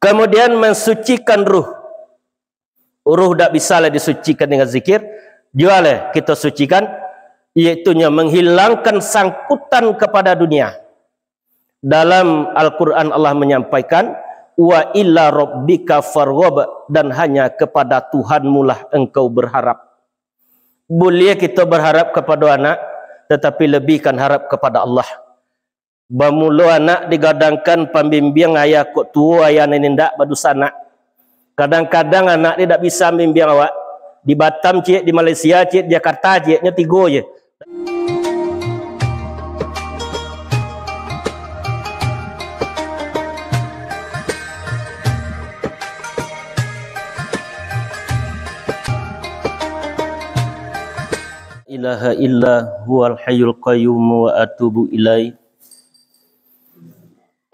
Kemudian mensucikan ruh. Ruh tak bisa lah disucikan dengan zikir. Jualah kita sucikan, iaitunya menghilangkan sangkutan kepada dunia. Dalam Al-Quran Allah menyampaikan, wa illa rabbika farghab, dan hanya kepada Tuhanmu lah engkau berharap. Boleh kita berharap kepada anak, tetapi lebihkan harap kepada Allah. Bermula anak digadangkan pembimbing ayah kok tua ayah nenek badu sanak. Kadang-kadang anak dia tak bisa membimbing awak. Di Batam cik, di Malaysia cik, di Jakarta cik, nya 3 je. Ilaha illa huwal hayyul qayyum wa atubu ilaih.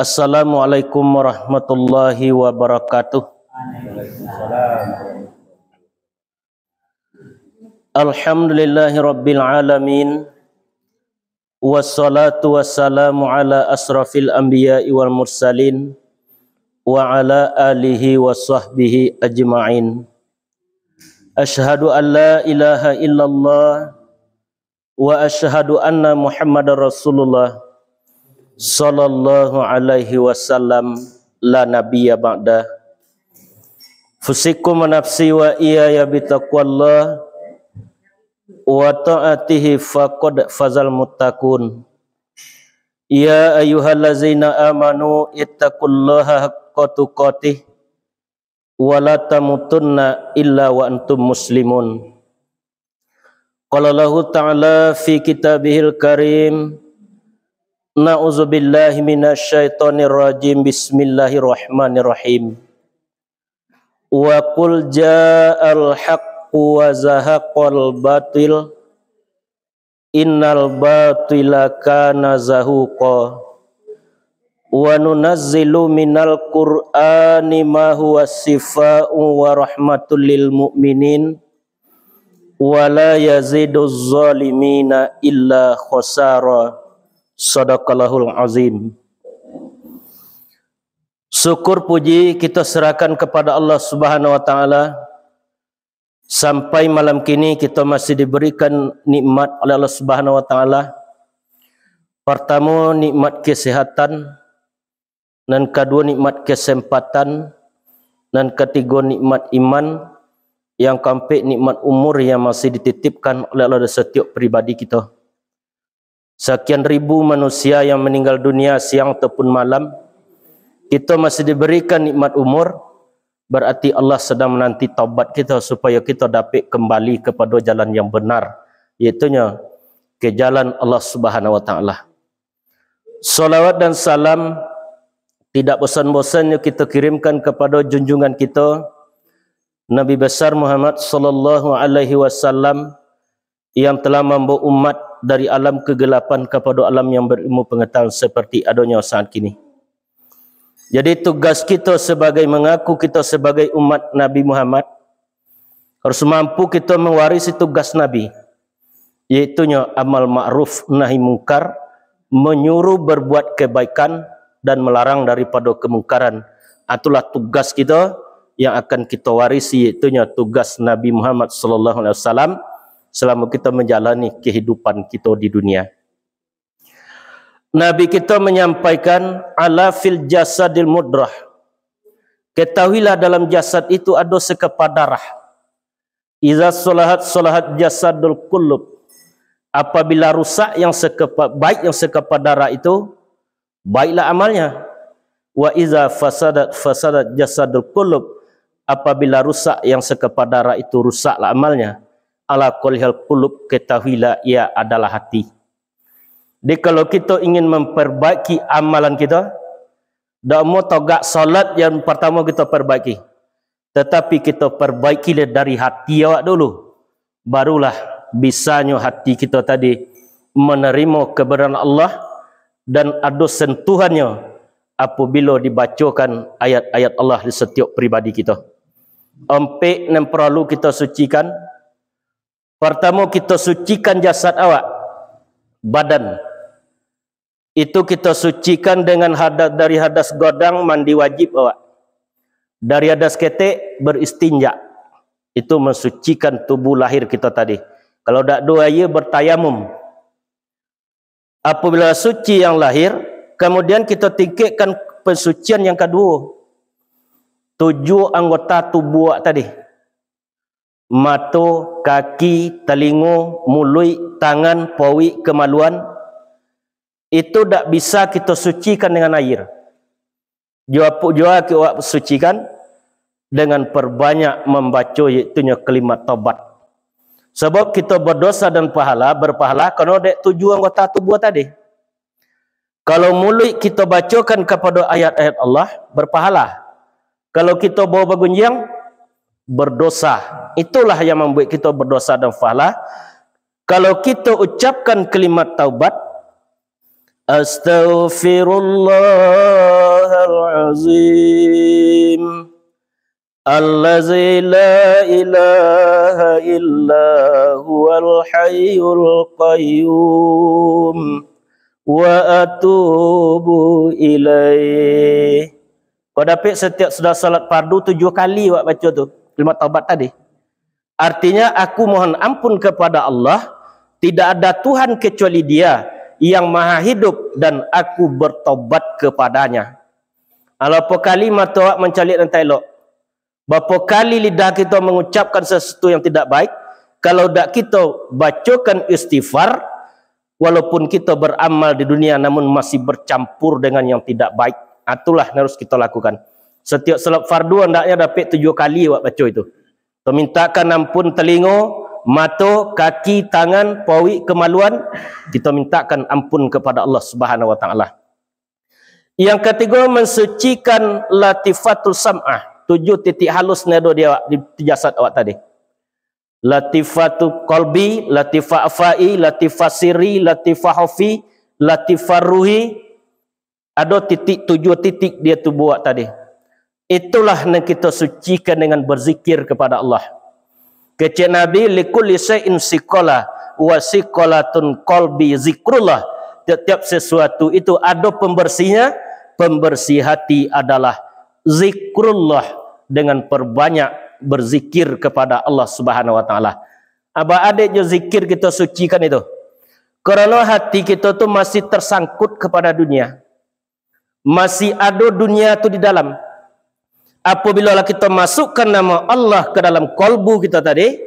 Assalamualaikum warahmatullahi wabarakatuh. Alhamdulillahi rabbil alamin. Wassalatu wassalamu ala asrafil anbiya'i wal mursalin wa ala alihi wa sahbihi ajma'in. Ashhadu an la ilaha illallah wa ashhadu anna Muhammadar Rasulullah sallallahu alaihi wasallam la nabiyya ba'da. Fusikum nafsi wa iyaya bitaqwallah wa ta'atihi faqad fazal muttaqun. Ya ayyuhallazina amanu ittaqullaha haqqa tuqatih wa la tamutunna illa wa antum muslimun. Qala Allahu ta'ala fi kitabihil karim, na'udzubillahi minasyaitonir rajim, bismillahirrahmanirrahim. Wa qul ja'al haqqu wa zahaqal batil innal batila kana zahuqa. Wa nunazzilu minal qur'ani ma huwa sifaa'un wa rahmatul lil mu'minin wa la yaziduz zalimina illa khasara. Sadaqallahul azim. Syukur puji kita serahkan kepada Allah Subhanahu wa taala. Sampai malam kini kita masih diberikan nikmat oleh Allah Subhanahu wa taala. Pertama nikmat kesehatan, dan kedua nikmat kesempatan, dan ketiga nikmat iman, yang keempat nikmat umur yang masih dititipkan oleh Allah setiap pribadi kita. Sekian ribu manusia yang meninggal dunia siang ataupun malam, kita masih diberikan nikmat umur, berarti Allah sedang menanti taubat kita supaya kita dapat kembali kepada jalan yang benar, iaitunya ke jalan Allah Subhanahu wa taala. Salawat dan salam tidak bosan-bosannya kita kirimkan kepada junjungan kita Nabi besar Muhammad sallallahu alaihi wasallam, yang telah membawa umat dari alam kegelapan kepada alam yang berilmu pengetahuan seperti adanya saat kini. Jadi tugas kita sebagai mengaku kita sebagai umat Nabi Muhammad, harus mampu kita mewarisi tugas Nabi, iaitunya amal ma'ruf nahi mungkar, menyuruh berbuat kebaikan dan melarang daripada kemungkaran. Itulah tugas kita yang akan kita warisi, iaitunya tugas Nabi Muhammad sallallahu alaihi wasallam selama kita menjalani kehidupan kita di dunia. Nabi kita menyampaikan ala fil jasadil mudrah. Ketahuilah dalam jasad itu ada sekepar darah. Iza salahat salahat jasadul kullub. Apabila rusak yang sekepar, baik yang sekepar darah itu, baiklah amalnya. Wa iza fasadat fasadat jasadul kullub. Apabila rusak yang sekepar darah itu, rusaklah amalnya. Ala kullihal qulub, ketahuilah ia adalah hati. Jadi kalau kita ingin memperbaiki amalan kita, tak mau togak salat yang pertama kita perbaiki, tetapi kita perbaiki dari hati awak dulu, barulah bisanya hati kita tadi menerima kebenaran Allah dan ada sentuhannya apabila dibacakan ayat-ayat Allah di setiap pribadi kita. Empat yang perlu kita sucikan. Pertama, kita sucikan jasad awak, badan. Itu kita sucikan dengan hadas, dari hadas godang mandi wajib awak. Dari adas ketek beristinja. Itu mensucikan tubuh lahir kita tadi. Kalau tak dua ia bertayamum. Apabila suci yang lahir, kemudian kita tingkatkan pensucian yang kedua. 7 anggota tubuh tadi. Mata, kaki, telinga, mulut, tangan, pawi, kemaluan. Itu tak bisa kita sucikan dengan air. Jua kita sucikan dengan perbanyak membaca iaitu kalimat taubat. Sebab kita berdosa dan berpahala kerana ada 7 anggota tubuh tadi. Kalau mulut kita bacakan kepada ayat-ayat Allah, berpahala. Kalau kita bawa bergunjing, berdosa. Itulah yang membuat kita berdosa dan pahala. Kalau kita ucapkan kalimat taubat, Astaghfirullahalazim Allazi la ilaha illa huwal hayyul qayyum wa atubu ilaih. Kau dapat setiap sudah salat fardu 7 kali awak baca tu kalimat taubat tadi. Artinya aku mohon ampun kepada Allah, tidak ada Tuhan kecuali Dia yang maha hidup dan aku bertobat kepadanya. Berapa kali mata awak mencalik dan tak elok? Berapa kali lidah kita mengucapkan sesuatu yang tidak baik? Kalau tak kita bacakan istighfar, walaupun kita beramal di dunia namun masih bercampur dengan yang tidak baik. Itulah yang harus kita lakukan. Setiap salat fardu hendaknya dapat 7 kali awak baca itu. Kita mintakan ampun telinga, mata, kaki, tangan, pawi, kemaluan. Kita mintakan ampun kepada Allah Subhanahu wa taala. Yang ketiga, mensucikan latifatul sam'ah. 7 titik halus nado dia di jasad awak tadi. Latifatu qalbi, latifah afai, latifah sirri, latifah hafi, latifah ruhi. Ada 7 titik dia tu buat tadi. Itulah yang kita sucikan dengan berzikir kepada Allah. Kecik Nabi likulli shay'in siqala wa siqalatun qalbi zikrullah. Tiap-tiap sesuatu itu ada pembersihnya. Pembersih hati adalah zikrullah, dengan perbanyak berzikir kepada Allah Subhanahu wa taala. Aba adik je zikir kita sucikan itu. Kerana hati kita tu masih tersangkut kepada dunia. Masih ada dunia tu di dalam. Apabila kita masukkan nama Allah ke dalam kalbu kita tadi,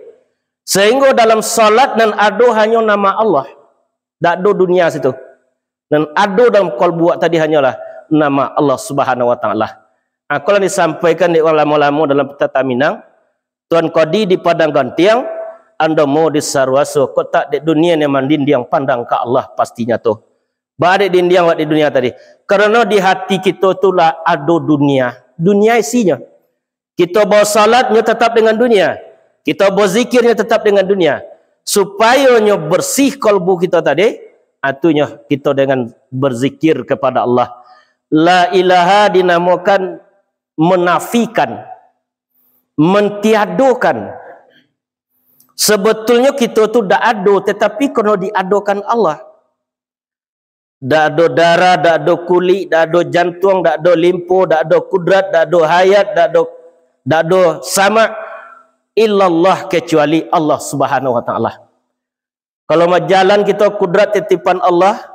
sehingga dalam salat dan ada hanya nama Allah. Tak ada dunia situ. Dan ada dalam kalbu tadi hanyalah nama Allah Subhanahu wa taala. Kalau disampaikan di ulama-ulama dalam Petata Minang, Tuan Qadi di Padang Gantiang, anda mau di Sarwaso, kota di dunia ni mandin yang pandang ke Allah pastinya tu. Bade dindiang wak di dunia tadi. Karena di hati kita itulah ada dunia. Dunia isinya. Kita bawa salatnya tetap dengan dunia. Kita bawa zikirnya tetap dengan dunia. Supaya bersih kalbu kita tadi, atunya kita dengan berzikir kepada Allah. La ilaha dinamakan menafikan, mentiadokan. Sebetulnya kita tu dah ada, tetapi kena diadokan Allah. Dah ada darah, dah ada kulit, dah ada jantung, dah ada limfu, dah ada kudrat, dah ada hayat, dah ada sama illallah kecuali Allah Subhanahu wa taala. Kalau jalan kita kudrat titipan Allah,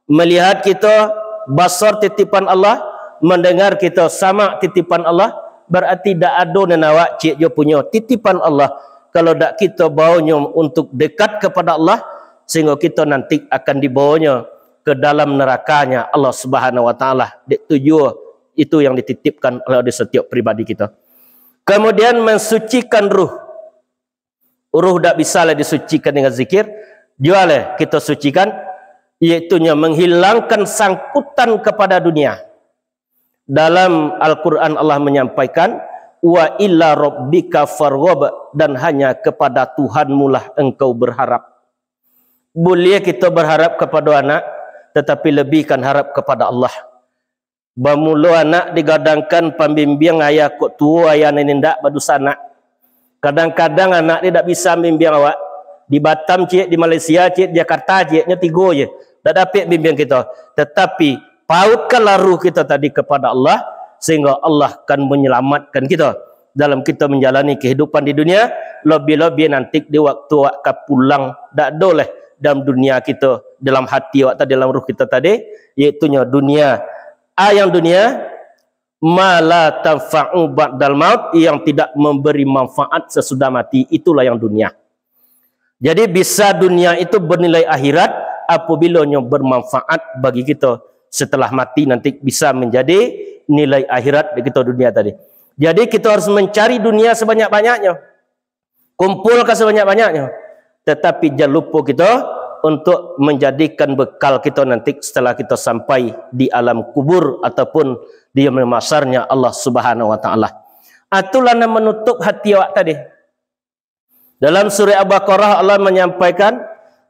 melihat kita basar titipan Allah, mendengar kita sama titipan Allah, berarti dak ada nenawak cik jo punya titipan Allah. Kalau dak kita bawanya untuk dekat kepada Allah, sehingga kita nanti akan dibawanya ke dalam nerakanya Allah Subhanahu wa taala. Tujuh itu yang dititipkan oleh setiap pribadi kita. Kemudian mensucikan ruh. Ruh dak bisa lah disucikan dengan zikir. Jualah kita sucikan, iaitu menghilangkan sangkutan kepada dunia. Dalam Al-Quran Allah menyampaikan, wa illa rabbika farghab, dan hanya kepada Tuhanmu lah engkau berharap. Boleh kita berharap kepada anak, tetapi lebihkan harap kepada Allah. Bermula anak digadangkan pembimbing ayah kok tua ayah nenek ndak berdosa anak. Kadang-kadang anak dia tak bisa bimbing awak. Di Batam cik, di Malaysia cik, di Jakarta cik, nya 3 je. Tak dapat bimbing kita. Tetapi pautkanlah ruh kita tadi kepada Allah, sehingga Allah akan menyelamatkan kita dalam kita menjalani kehidupan di dunia. Lebih-lebih nanti di waktu pulang tak boleh dalam dunia kita, dalam hati waktu dalam ruh kita tadi, iaitu dunia yang dunia mala tanfa'u ba'dal maut, yang tidak memberi manfaat sesudah mati, itulah yang dunia. Jadi bisa dunia itu bernilai akhirat apabila bermanfaat bagi kita setelah mati, nanti bisa menjadi nilai akhirat di kita dunia tadi. Jadi kita harus mencari dunia sebanyak-banyaknya, kumpulkan sebanyak-banyaknya, tetapi jangan lupa kita untuk menjadikan bekal kita nanti setelah kita sampai di alam kubur ataupun di masarnya Allah Subhanahu wa taala. Itulah yang menutup hati awak tadi. Dalam surah Al-Baqarah Allah menyampaikan,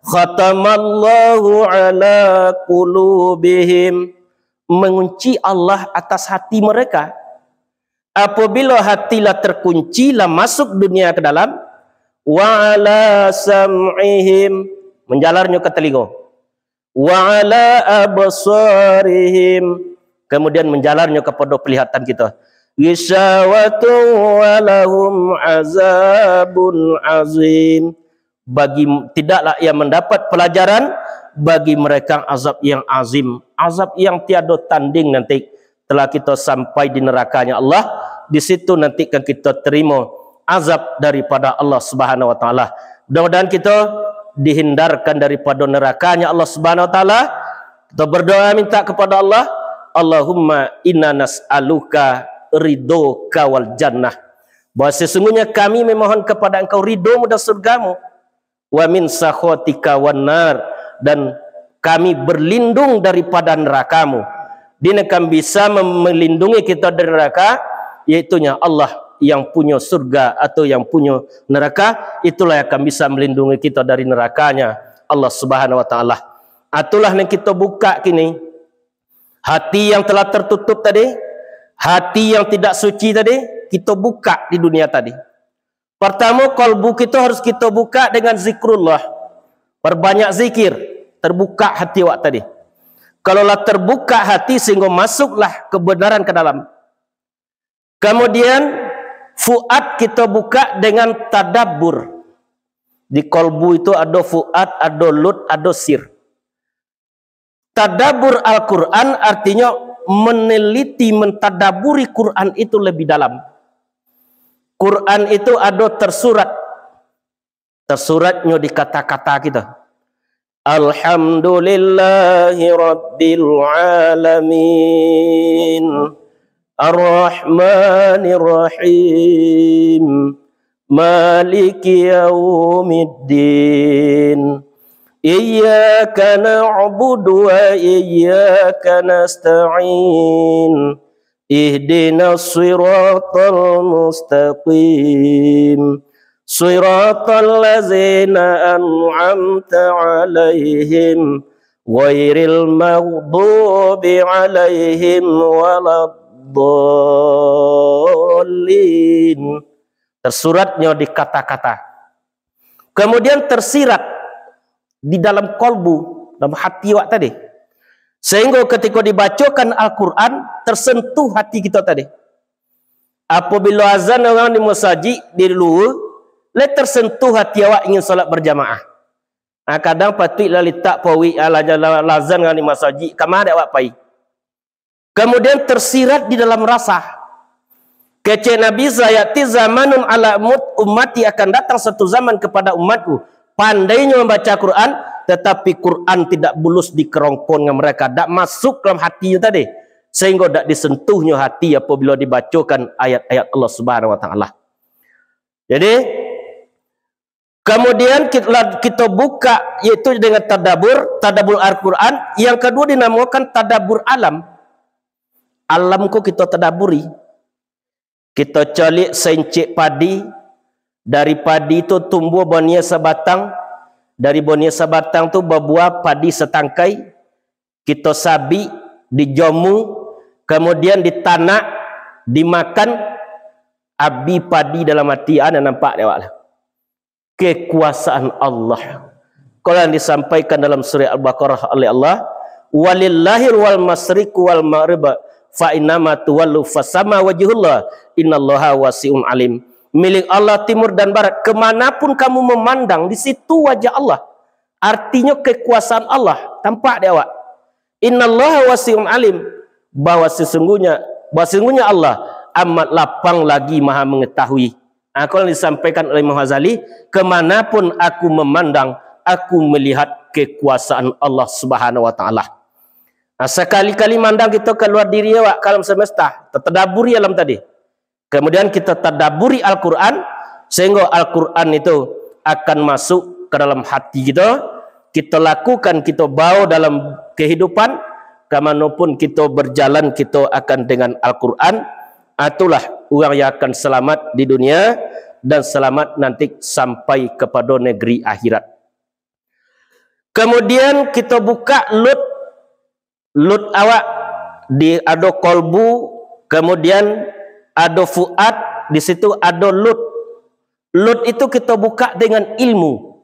khatamallahu ala qulubihim, mengunci Allah atas hati mereka. Apabila hatilah terkunci, lah masuk dunia ke dalam, wa ala sam'ihim, menjalarnya ke telinga, wa ala absarihim, kemudian menjalarnya kepada penglihatan kita, gisawatu walahum azabun azim, bagi tidaklah ia mendapat pelajaran, bagi mereka azab yang azim, azab yang tiada tanding nanti telah kita sampai di nerakanya Allah. Di situ nanti kan kita terima azab daripada Allah Subhanahu wa taala. Mudah-mudahan kita dihindarkan daripada nerakanya Allah Subhanahu wa taala. Kita berdoa minta kepada Allah, Allahumma inna nas'aluka ridhoka wal jannah, bahwa sesungguhnya kami memohon kepada engkau ridhomu dan surgamu, wa min sakhatika wan nar, dan kami berlindung daripada nerakamu. Dia akan bisa melindungi kita dari neraka, yaitunya Allah yang punya surga atau yang punya neraka, itulah yang akan bisa melindungi kita dari nerakanya Allah Subhanahu wa taala. Itulah yang kita buka kini, hati yang telah tertutup tadi, hati yang tidak suci tadi, kita buka di dunia tadi. Pertama, kalbu kita harus kita buka dengan zikrullah, perbanyak zikir, terbuka hati awak tadi. Kalaulah terbuka hati sehingga masuklah kebenaran ke dalam. Kemudian fuad kita buka dengan tadabbur. Di kalbu itu ada fuad, ada lut, ada sir. Tadabbur Al-Quran artinya meneliti, mentadaburi Quran itu lebih dalam. Quran itu ada tersurat. Tersuratnya di kata-kata kita. Alhamdulillahi Rabbil Alamin, Ar-Rahmanir Rahim, Maliki Yawmiddin, Iyyaka na'budu wa iyyaka nasta'in, Ihdinas siratal mustaqim, Siratal ladzina an'amta 'alaihim ghairil maghdubi 'alaihim waladdallin. Tersuratnya di kata-kata. Kemudian tersirat di dalam kalbu, dalam hati awak tadi. Sehingga ketika dibacakan Al-Quran, tersentuh hati kita tadi. Apabila azan orang di masjid di luar, tersentuh hati awak ingin salat berjamaah. Kadang patutlah letak pawi azan orang di masjid, kamar awak pai. Kemudian tersirat di dalam rasa. Kece Nabi sayati zamanun ala ummati, akan datang satu zaman kepada umatku, pandainya membaca Quran, tetapi Quran tidak bulus di kerongkongan mereka, tidak masuk dalam hatinya tadi, sehingga tidak disentuhnya hati apabila dibacakan ayat-ayat Allah Subhanahu wa taala. Jadi kemudian kita buka yaitu dengan tadabbur Al-Quran. Yang kedua dinamakan tadabbur alam. Alam kok kita tadaburi. Kita calik sencik padi, dari padi itu tumbuh bonia sebatang, dari bonia sebatang tu berbuah padi setangkai, kita sabi, dijamu, kemudian ditanak, dimakan, abi padi dalam hati anda nampak lewat kekuasaan Allah. Kalau yang disampaikan dalam surah Al-Baqarah oleh Allah, walillahil wal masriq wal maghrib fa innama tuwallu fasama wajhullah innallaha wasi'un alim. Milik Allah timur dan barat, kemanapun kamu memandang, di situ wajah Allah. Artinya kekuasaan Allah tampak di awak. Innallaha wasi'un alim, bahwa sesungguhnya Allah amat lapang lagi maha mengetahui. Kalau disampaikan oleh Imam Ghazali, kemanapun aku memandang, aku melihat kekuasaan Allah Subhanahu wa taala. Sekali-kali mandang kita keluar diri awak kalam semesta, tertadaburi alam tadi. Kemudian kita tadaburi Al-Qur'an, sehingga Al-Qur'an itu akan masuk ke dalam hati kita. Kita lakukan, kita bawa dalam kehidupan, kemanapun kita berjalan, kita akan dengan Al-Qur'an. Itulah orang yang akan selamat di dunia dan selamat nanti sampai kepada negeri akhirat. Kemudian kita buka lut awak, di ada kolbu, kemudian ada fuad, di situ ada lut. Lut itu kita buka dengan ilmu.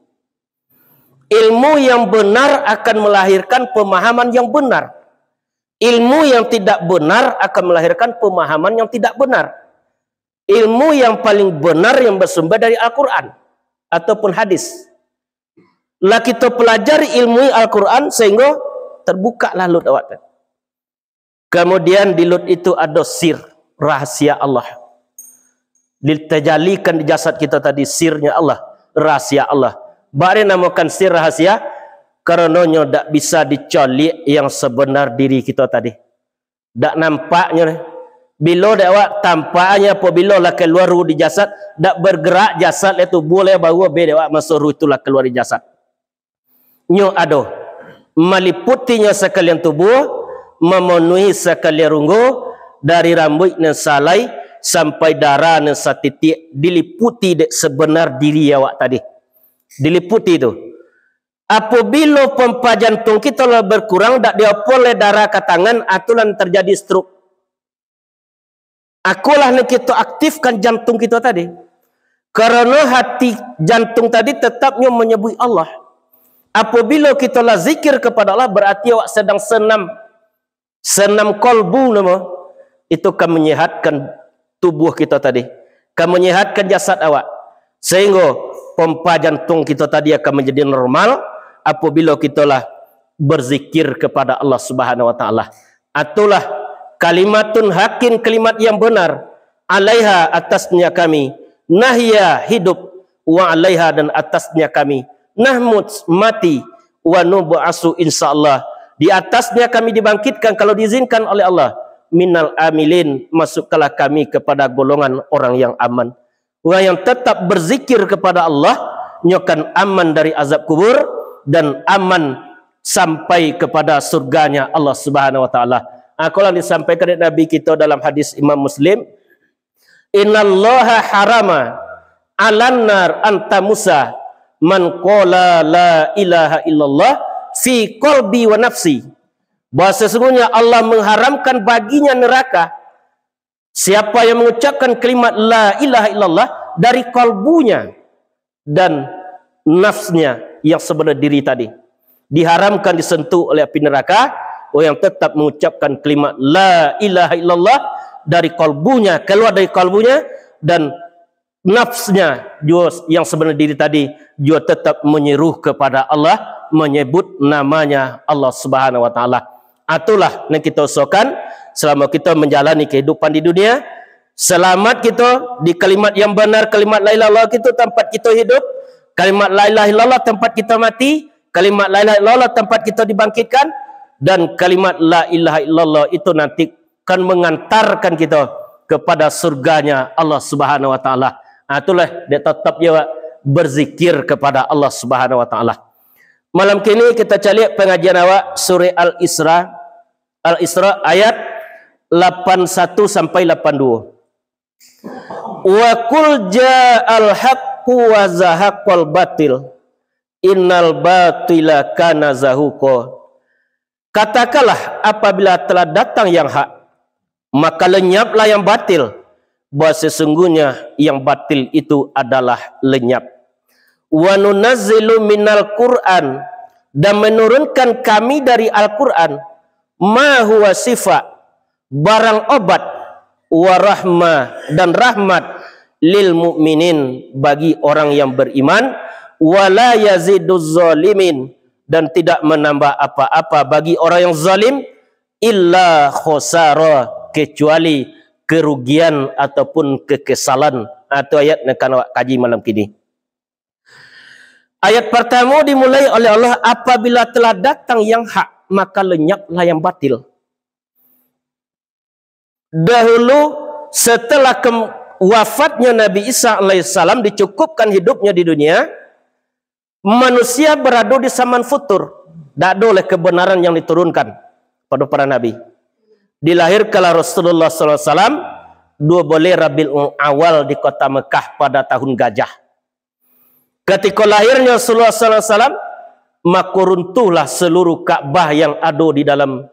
Ilmu yang benar akan melahirkan pemahaman yang benar. Ilmu yang tidak benar akan melahirkan pemahaman yang tidak benar. Ilmu yang paling benar yang bersumber dari Al-Quran ataupun hadis. Lah kita pelajari ilmu Al-Quran sehingga terbukalah lut awak. Kemudian di lut itu ada sir, rahasia Allah. Ditajalikan di jasad kita tadi sirnya Allah, rahasia Allah. Bari namakan sir rahasia, karenanya tak bisa dicolik yang sebenar diri kita tadi. Tak nampaknya. Bila awak tampaknya apabila lah keluar ruh di jasad, tak bergerak jasad itu boleh bawa beda awak masuk ruh itulah keluar di jasad. Nyo ada. Meliputinya sekalian tubuh, memenuhi sekalian runggu, dari rambut dan salai sampai darah dan satitik, diliputi sebenar diri awak tadi. Diliputi itu. Apabila pompa jantung kita lah berkurang, tak diopol darah ke tangan, atulah terjadi stroke. Akulah yang kita aktifkan jantung kita tadi. Karena hati jantung tadi tetapnya menyebut Allah. Apabila kita lah zikir kepada Allah, berarti awak sedang senam kolbu nama. Itu akan menyehatkan tubuh kita tadi. Akan menyehatkan jasad awak. Sehingga pompa jantung kita tadi akan menjadi normal apabila kita lah berzikir kepada Allah Subhanahu wa taala. Itulah kalimatun hakin, kalimat yang benar. Alaiha, atasnya kami, nahya, hidup, wa alaiha, dan atasnya kami, nahmut, mati, wa nub'asu, insyaallah, di atasnya kami dibangkitkan kalau diizinkan oleh Allah. Minal amilin, masukkanlah kami kepada golongan orang yang aman. Orang yang tetap berzikir kepada Allah, nyokan aman dari azab kubur dan aman sampai kepada surganya Allah Subhanahu wa taala. Kalau disampaikan oleh Nabi kita dalam hadis Imam Muslim, innallaha harama 'alan nar anta Musa man qala la ilaha illallah fi qalbi wa nafsi. Bahwa sesungguhnya Allah mengharamkan baginya neraka siapa yang mengucapkan kalimat la ilaha illallah dari kalbunya dan nafsnya yang sebenar diri tadi. Diharamkan disentuh oleh api neraka orang yang tetap mengucapkan kalimat la ilaha illallah dari kalbunya, keluar dari kalbunya, dan nafsnya juga yang sebenar diri tadi juga tetap menyeru kepada Allah, menyebut namanya Allah Subhanahu wa taala. Itulah yang kita usahakan selama kita menjalani kehidupan di dunia. Selamat kita di kalimat yang benar, kalimat la ilaha illallah kita tempat kita hidup, kalimat la ilaha illallah tempat kita mati, kalimat la ilaha illallah tempat kita dibangkitkan, dan kalimat la ilaha illallah itu nanti akan mengantarkan kita kepada surganya Allah Subhanahu wa taala. Itulah dia tetap dia berzikir kepada Allah Subhanahu wa taala. Malam kini kita cari pengajian awak surah Al-Isra ayat 81 sampai 82. Wa qul ja'al haqqu wa zahaqal batil innal batila kana zahuqa. Katakanlah apabila telah datang yang hak, maka lenyaplah yang batil, bahwa sesungguhnya yang batil itu adalah lenyap. Wa nunazzilu minal Qur'an, dan menurunkan kami dari Al-Qur'an ma huwa sifat, barang obat, warahmah dan rahmat lil mu'minin bagi orang yang beriman, wala yaziduz zalimin dan tidak menambah apa-apa bagi orang yang zalim, illa khosara kecuali kerugian ataupun kekesalan. Atau ayat yang akan kaji malam kini. Ayat pertama dimulai oleh Allah, apabila telah datang yang hak maka lenyaplah yang batil. Dahulu setelah wafatnya Nabi Isa alaihissalam, dicukupkan hidupnya di dunia, manusia berada di zaman futur, tak ada oleh kebenaran yang diturunkan pada para nabi. Dilahirkanlah Rasulullah SAW 12 Rabiul Awal di kota Mekah pada tahun gajah. Ketika lahirnya Rasulullah SAW, maka runtuhlah seluruh Ka'bah yang ada di dalam,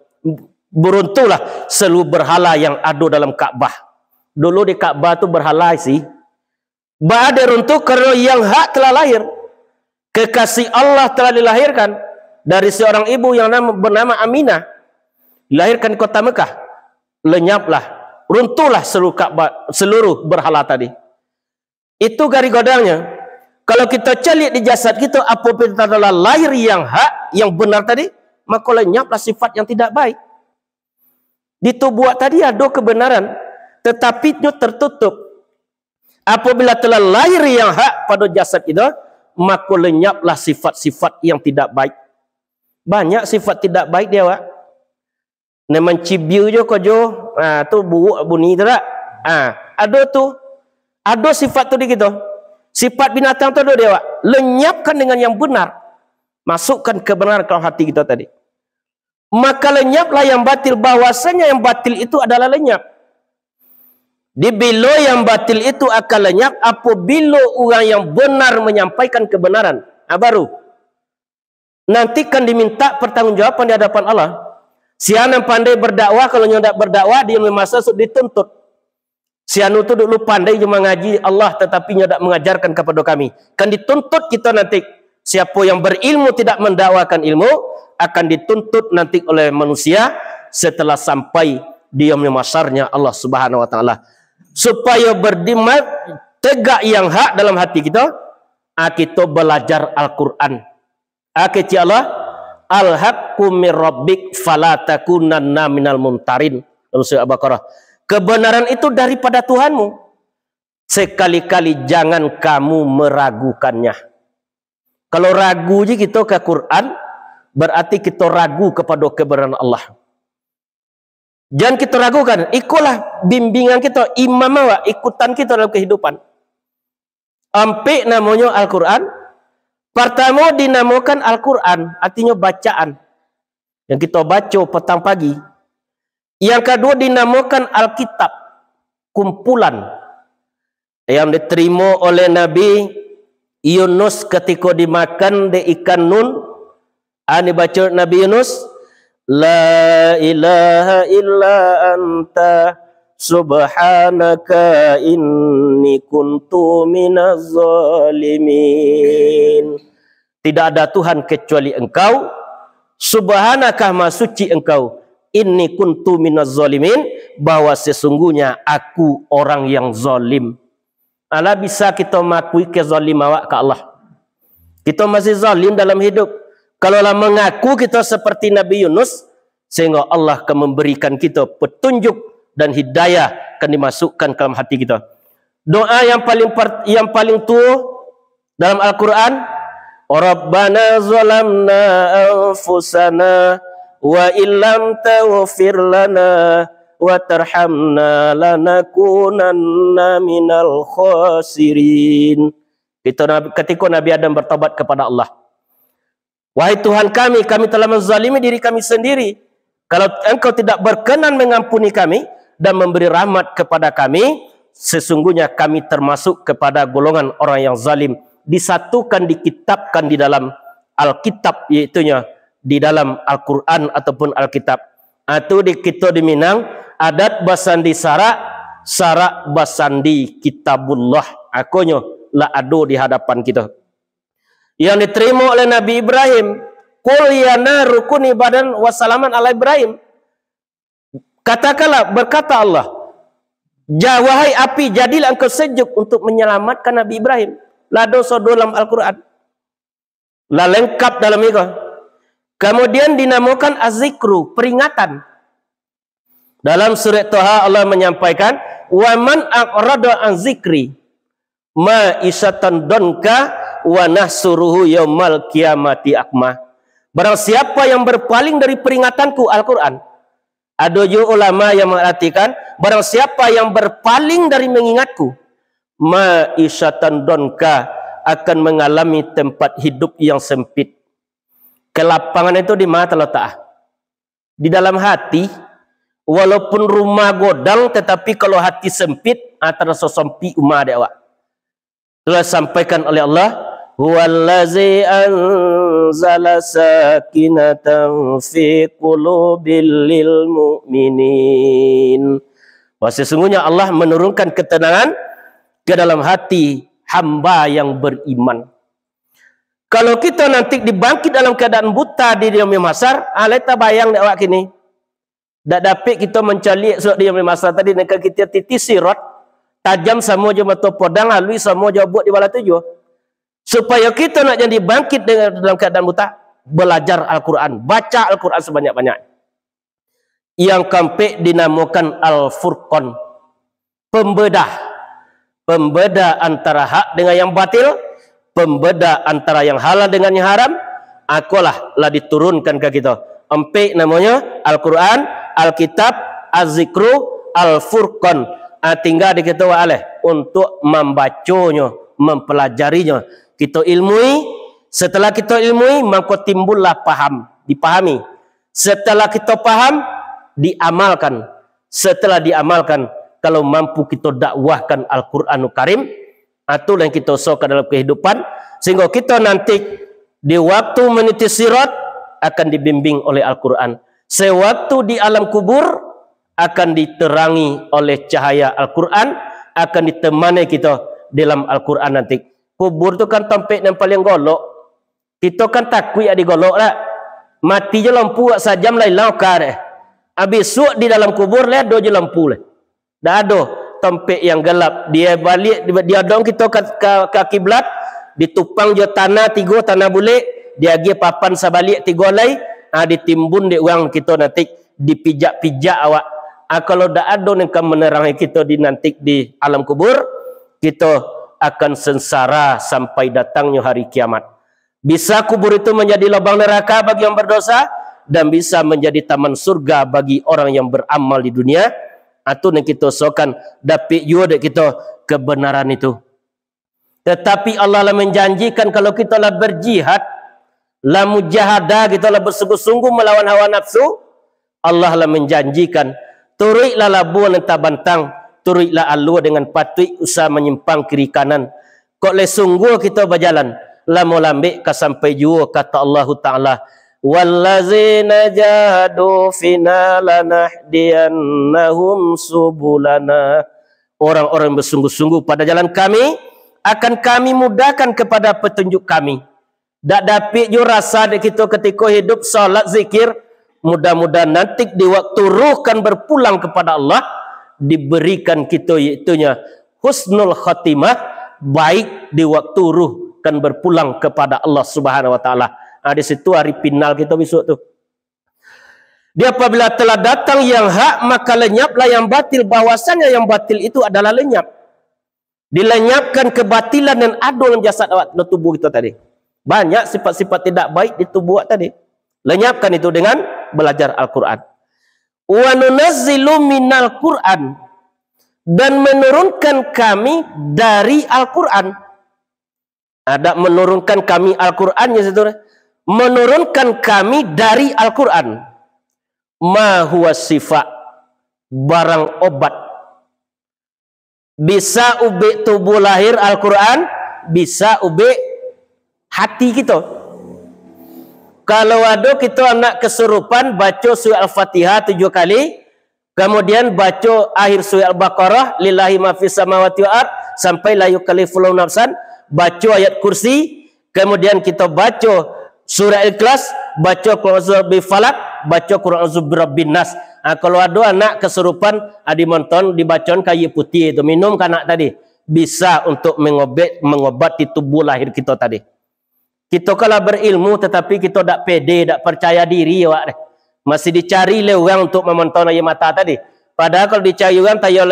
beruntuhlah seluruh berhala yang ada dalam Ka'bah. Dulu di Ka'bah itu berhala sih. Ba'da runtuh karena yang hak telah lahir. Kekasih Allah telah dilahirkan dari seorang ibu yang bernama Aminah. Dilahirkan di kota Mekah. Lenyaplah, runtuhlah seluruh Ka'bah, seluruh berhala tadi. Itu garis godangnya. Kalau kita celik di jasad kita, apabila adalah lahir yang hak, yang benar tadi, maka lenyaplah sifat yang tidak baik. Di tubuh tadi ada kebenaran, tetapi itu tertutup. Apabila telah lahir yang hak pada jasad itu, maka lenyaplah sifat-sifat yang tidak baik. Banyak sifat tidak baik dia, Wak. Nemen cibiu jo kojo, tu buruk bunyi tu tak? Ada tu, ada sifat tu di kita. Sifat binatang tu ada dia, Wak. Lenyapkan dengan yang benar, masukkan kebenaran ke hati kita tadi. Maka lenyaplah yang batil, bahwasanya yang batil itu adalah lenyap. Bila yang batil itu akan lenyap apabila orang yang benar menyampaikan kebenaran. Baru nanti kan diminta pertanggungjawaban di hadapan Allah. Siapa yang pandai berdakwah, kalau tidak berdakwah dia memasa dituntut. Siapa itu dulu pandai cuma ngaji Allah tetapi tidak mengajarkan kepada kami. Kan dituntut kita nanti. Siapa yang berilmu tidak mendakwakan ilmu akan dituntut nanti oleh manusia setelah sampai dia memasarnya Allah Subhanahu wa taala. Supaya berdimat tegak yang hak dalam hati kita, kita belajar Al-Qur'an. Kata Allah, al-haqqu mir rabbik fala takunanna minal mumtarin. Dalam surah Al-Baqarah. Kebenaran itu daripada Tuhanmu. Sekali-kali jangan kamu meragukannya. Kalau ragu je kita ke Quran, berarti kita ragu kepada kebenaran Allah. Jangan kita ragukan, ikutlah bimbingan kita, imam awak, ikutan kita dalam kehidupan. Ampe namanya Al-Quran. Pertama dinamakan Al-Quran, artinya bacaan yang kita baca petang pagi. Yang kedua dinamakan Alkitab, kumpulan yang diterima oleh Nabi Yunus ketika dimakan di ikan nun. Ini baca Nabi Yunus, la ilaha illa anta subhanaka inni kuntu minaz zalimin. Tidak ada Tuhan kecuali Engkau, subhanaka maha suci Engkau, inni kuntu minaz zalimin, bahwa sesungguhnya aku orang yang zalim. Allah bisa kita mengakui kezalim awak ke Allah. Kita masih zalim dalam hidup. Kalaulah mengaku kita seperti Nabi Yunus, sehingga Allah akan memberikan kita petunjuk dan hidayah akan dimasukkan ke dalam hati kita. Doa yang paling tua dalam Al-Quran, Rabbana zalamna anfusana wa illam taghfir lana wa tarhamna lanakunanna minal khasirin. Ketika Nabi Adam bertobat kepada Allah, wahai Tuhan kami telah menzalimi diri kami sendiri. Kalau Engkau tidak berkenan mengampuni kami dan memberi rahmat kepada kami, sesungguhnya kami termasuk kepada golongan orang yang zalim. Disatukan, dikitabkan di dalam Alkitab, yaitunya di dalam Al-Quran ataupun Alkitab. Itu di kita di Minang, adat basandi sarak basandi kitabullah. Akunya la ado di hadapan kita. Yang diterima oleh Nabi Ibrahim, qul ya naru kuni badan wa salaman ala Ibrahim. Katakanlah, berkata Allah, wahai api, jadilah engkau sejuk untuk menyelamatkan Nabi Ibrahim. Lah dosa dalam Al-Quran. Lah lengkap dalam itu. Kemudian dinamakan az-zikru, peringatan. Dalam surat Taha Allah menyampaikan, wa man aqrada an zikri ma isatan donka wa nahsuruhu yaumal kiamati akma. Barang siapa yang berpaling dari peringatanku, Al-Quran. Ada juga ulama yang mengartikan, barang siapa yang berpaling dari mengingatku, ma isatan donka, akan mengalami tempat hidup yang sempit. Kelapangan itu di mana terletak? Di dalam hati. Walaupun rumah godang, tetapi kalau hati sempit, antara sesempit rumah dia awak. Telah sampaikan oleh Allah, huwallazi anzala sakinatan fi qulubil lil mu'minin. Bahwa sesungguhnya Allah menurunkan ketenangan ke dalam hati hamba yang beriman. Kalau kita nanti dibangkit dalam keadaan buta di yaumil mahsyar, aleta bayang dak awak kini. Tak dapat kita mencari surat dia masa tadi nak kita titis sirat tajam sama je mata podang alui sama je buat di bala tujuh supaya kita nak jadi bangkit dengan dalam keadaan buta, belajar Al-Quran, baca Al-Quran sebanyak-banyak. Yang keempat dinamakan Al-Furqan, pembeda antara hak dengan yang batil, pembeda antara yang halal dengan yang haram. Akulah lah diturunkan ke kita. Empat namanya Al-Quran, Alkitab, Az-Zikru, Al-Furqan. Tinggal diketahui oleh untuk membacanya, mempelajarinya. Kita ilmui, setelah kita ilmui, maka timbullah paham, dipahami. Setelah kita paham, diamalkan. Setelah diamalkan, kalau mampu kita dakwahkan Al-Quranul Karim, itulah yang kita usahakan dalam kehidupan, sehingga kita nanti di waktu meniti sirat akan dibimbing oleh Al-Quran. Sewaktu di alam kubur akan diterangi oleh cahaya Al-Quran, akan ditemani kita dalam Al-Quran nanti. Kubur tu kan tempat yang paling golok. Kita kan takut ada golok lah. Mati je lampu sajam lain lauka deh. Habis suak di dalam kubur lah ada je lampu lah. Dah ada tempat yang gelap. Dia balik, dia dong kita ke kiblat, ditupang je tanah 3 tanah bulik. Dia pergi papan sabalik 3 lay, ditimbun di uang kita nanti dipijak-pijak awak. Kalau dah ada yang akan menerangi kita di nanti di alam kubur, kita akan sengsara sampai datangnya hari kiamat. Bisa kubur itu menjadi lubang neraka bagi yang berdosa, dan bisa menjadi taman surga bagi orang yang beramal di dunia. Itu yang kita sokan dapat juga kita kebenaran itu. Tetapi Allah lah menjanjikan kalau kita lah berjihad, la mujahadah, kita lah bersungguh-sungguh melawan hawa nafsu, Allah lah menjanjikan turiklah labuan dan tabantang, turiklah alua dengan patuh usaha menyimpang kiri kanan. Kok le sungguh kita berjalan, la mau lambik ke sampai jua kata Allah Ta'ala, wallazina jahadu fina lanahdiyannahum subulana. Orang-orang bersungguh-sungguh pada jalan kami, akan kami mudahkan kepada petunjuk kami. Tak dapat juga rasa kita ketika hidup salat zikir, mudah-mudahan nanti di waktu ruh kan berpulang kepada Allah, diberikan kita iaitunya husnul khatimah, baik di waktu ruh kan berpulang kepada Allah Subhanahu wa taala. Di situ hari final kita besok tu. Dia apabila telah datang yang hak, maka lenyaplah yang batil. Bahwasannya yang batil itu adalah lenyap. Dilenyapkan kebatilan dan adul dalam jasad awak, dalam tubuh kita tadi. Banyak sifat-sifat tidak baik di tubuh awak tadi. Lenyapkan itu dengan belajar Al-Quran. Wa nunazzilu minal Quran, dan menurunkan kami dari Al-Quran. Ada menurunkan kami Al-Quran ya saudara. Menurunkan kami dari Al-Quran. Ma huwa sifat, barang obat. Bisa ubik tubuh lahir Al-Quran, bisa ubik hati kita. Kalau ada kita nak kesurupan, baca surah Al-Fatihah 7 kali, kemudian baca akhir surah Al-Baqarah, lillahi ma fis samawati wal ard, sampai la yukallifullahu nafsan, baca ayat kursi, kemudian kita baca surah Al-Ikhlas, baca Qul a'udzu birabbil falaq, baca Qul a'udzu birabbin nas. Kalau ada anak kesurupan, dimonton, dibacon kayu putih itu, minum kan anak tadi. Bisa untuk mengobati tubuh lahir kita tadi. Kita kalau berilmu tetapi kita tak pede, tak percaya diri, wak. Masih dicari le orang untuk memonton air mata tadi. Padahal kalau dicari orang, tayo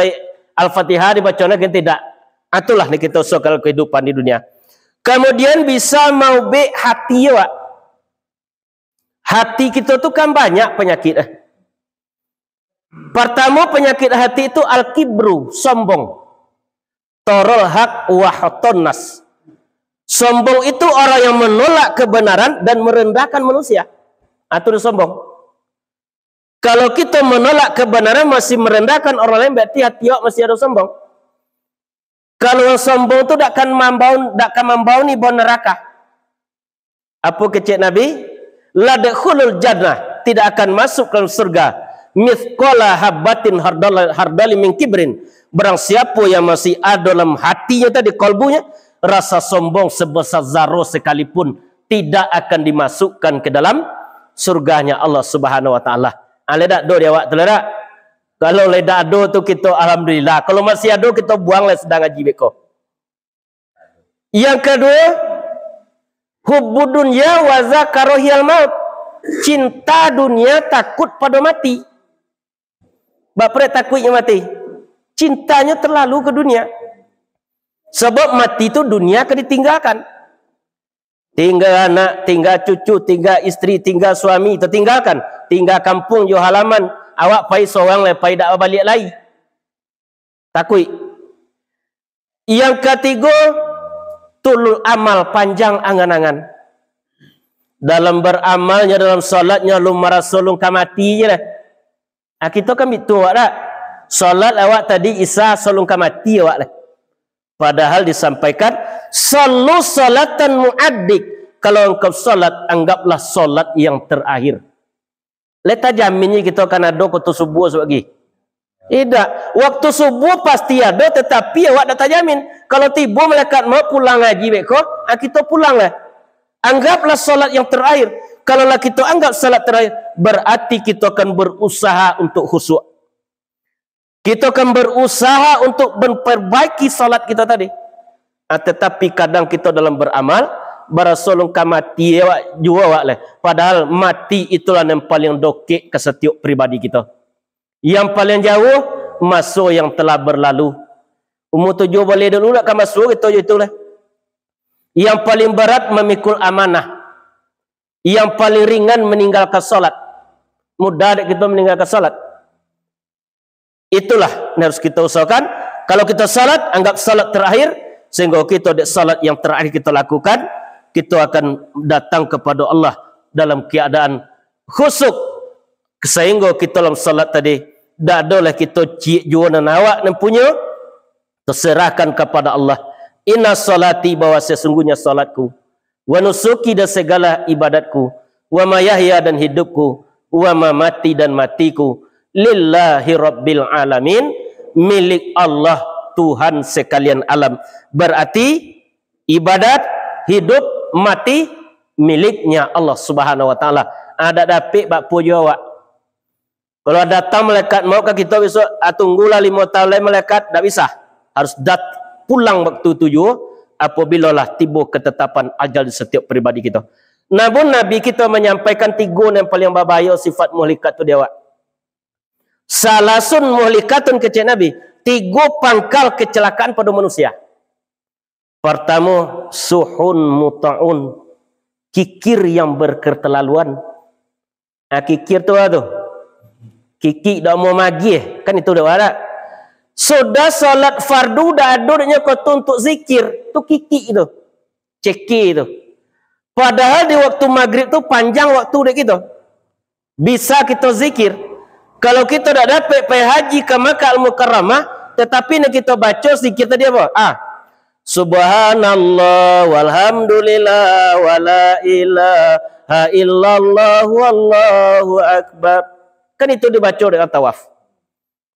Al-Fatihah dibacona kan tidak. Itulah nih kita soal kehidupan di dunia. Kemudian bisa mau be hati, wak. Hati kita tu kan banyak penyakit. Pertama penyakit hati itu al-kibru, sombong. Torol haq wa hatonnas. Sombong itu orang yang menolak kebenaran dan merendahkan manusia. Itu sombong. Kalau kita menolak kebenaran masih merendahkan orang lain, berarti hati masih ada sombong. Kalau sombong itu takkan membau ni bon neraka. Apa kecek Nabi? La dakhulul jannah, tidak akan masuk ke surga. Mithqala habbatin hardali min kibrin. Barang siapa yang masih ada dalam hatinya tadi, kalbunya, rasa sombong sebesar zarah sekalipun tidak akan dimasukkan ke dalam surganya Allah Subhanahu wa taala. Ledak do dia wak teledak. Kalau ledak do tu kita alhamdulillah. Kalau masih ada kita buanglah sedang ngaji beko. Yang kedua, hubbud dunya wa zakarahil maut. Cinta dunia, takut pada mati. Bapak takutnya mati. Cintanya terlalu ke dunia. Sebab mati itu dunia akan ditinggalkan. Tinggal anak, tinggal cucu, tinggal istri, tinggal suami, tertinggalkan. Tinggal kampung, jo halaman. Awak pai seorang le, pai dak balik lagi. Takut. Yang ketiga, tulul amal, panjang angan-angan. Dalam beramalnya, dalam solatnya, lu marasulung kamati je lah. Kita kan itu awak tak. Solat awak tadi Isa solung kamati awak lah. Padahal disampaikan sallu salatan muaddik. Kalau engkau solat, anggaplah solat yang terakhir. Leta jaminnya kita akan ada waktu subuh lagi. Tidak. Waktu subuh pasti ada, tetapi awak tak jamin. Kalau tiba malaikat mau pulang ngaji beko, kita pulang lah. Anggaplah solat yang terakhir. Kalau kita anggap salat terakhir, berarti kita akan berusaha untuk khusyuk. Kita akan berusaha untuk memperbaiki salat kita tadi. Tetapi kadang kita dalam beramal, barasolong kamati jua wak leh. Padahal mati itulah yang paling dokek ke setiap pribadi kita. Yang paling jauh, masa yang telah berlalu. Umur 7 boleh dulu nak masuk itu lah. Yang paling berat memikul amanah. Yang paling ringan meninggalkan salat. Mudah kita meninggalkan salat. Itulah yang harus kita usahakan. Kalau kita salat, anggap salat terakhir. Sehingga kita di salat yang terakhir kita lakukan, kita akan datang kepada Allah dalam keadaan khusyuk. Sehingga kita dalam salat tadi, tak adalah kita cik jua dan awak dan punya. Terserahkan kepada Allah. Inna salati, bahwa sesungguhnya salatku. Wa nusuki, dan segala ibadatku, wa mayahya, dan hidupku, wa mamati, dan matiku, lillahi rabbil alamin, milik Allah Tuhan sekalian alam. Berarti ibadat, hidup, mati miliknya Allah Subhanahu wa taala. Ada dapat bak pujo awak. Kalau datang malaikat mau ke kita besok, tunggulah 5 tahun lain malaikat, tak bisa. Harus pulang waktu 7 apabila lah tiba ketetapan ajal di setiap pribadi kita. Namun Nabi kita menyampaikan 3 yang paling berbahaya sifat muhlikat tu dia awak. Salasun muhlikatun kecil Nabi. 3 pangkal kecelakaan pada manusia. Pertama, suhun muta'un. Kikir yang berketerlaluan. Kikir tu apa tu? Kikir dah mau magih. Kan itu dah ada. Sudah salat fardu dah adanya kau untuk zikir. Tu kiki itu. Ceki itu. Padahal di waktu maghrib tu panjang waktu dek kita. Bisa kita zikir. Kalau kita dah dapat pergi haji ke Makkah Al-Mukarramah, tetapi nak kita baca zikir tadi apa? Subhanallah walhamdulillah wala ilaha illallah wallahu akbar. Kan itu dibaca dengan tawaf.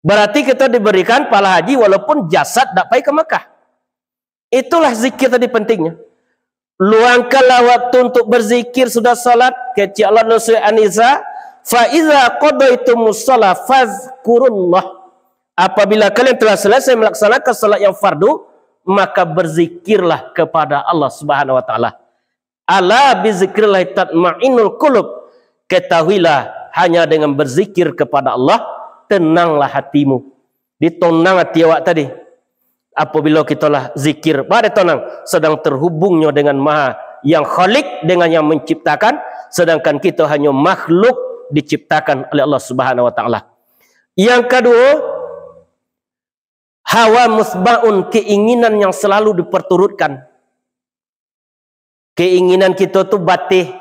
Berarti kita diberikan pahala haji walaupun jasad tak pergi ke Makkah. Itulah zikir tadi pentingnya. Luangkanlah waktu untuk berzikir sudah salat. Kecik Allah Nusul An-Nisa. Fa iza qadaitumus shalah fazkurullah. Apabila kalian telah selesai melaksanakan salat yang fardu, maka berzikirlah kepada Allah Subhanahu wa taala. Ala bi zikrillah tatma'innul qulub. Ketahuilah hanya dengan berzikir kepada Allah tenanglah hatimu. Ditonang hati awak tadi. Apabila kita lah zikir, pada tenang, sedang terhubungnya dengan Maha yang Khalik, dengan yang menciptakan, sedangkan kita hanya makhluk diciptakan oleh Allah Subhanahu wa taala. Yang kedua, hawa musba'un, keinginan yang selalu diperturutkan. Keinginan kita tu batih.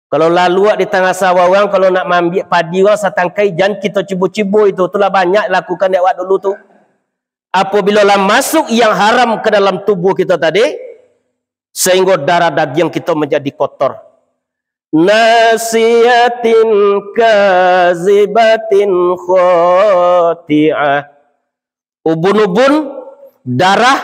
Kalau lalu di tengah sawah orang, kalau nak ambil padi orang satangkai, jangan kita cibu-cibu itu. Itulah banyak lakukan di awak dulu tu. Apabila lah masuk yang haram ke dalam tubuh kita tadi, sehingga darah daging kita menjadi kotor. Nasiyatin kazibatin khoti'ah. Ubun-ubun, darah,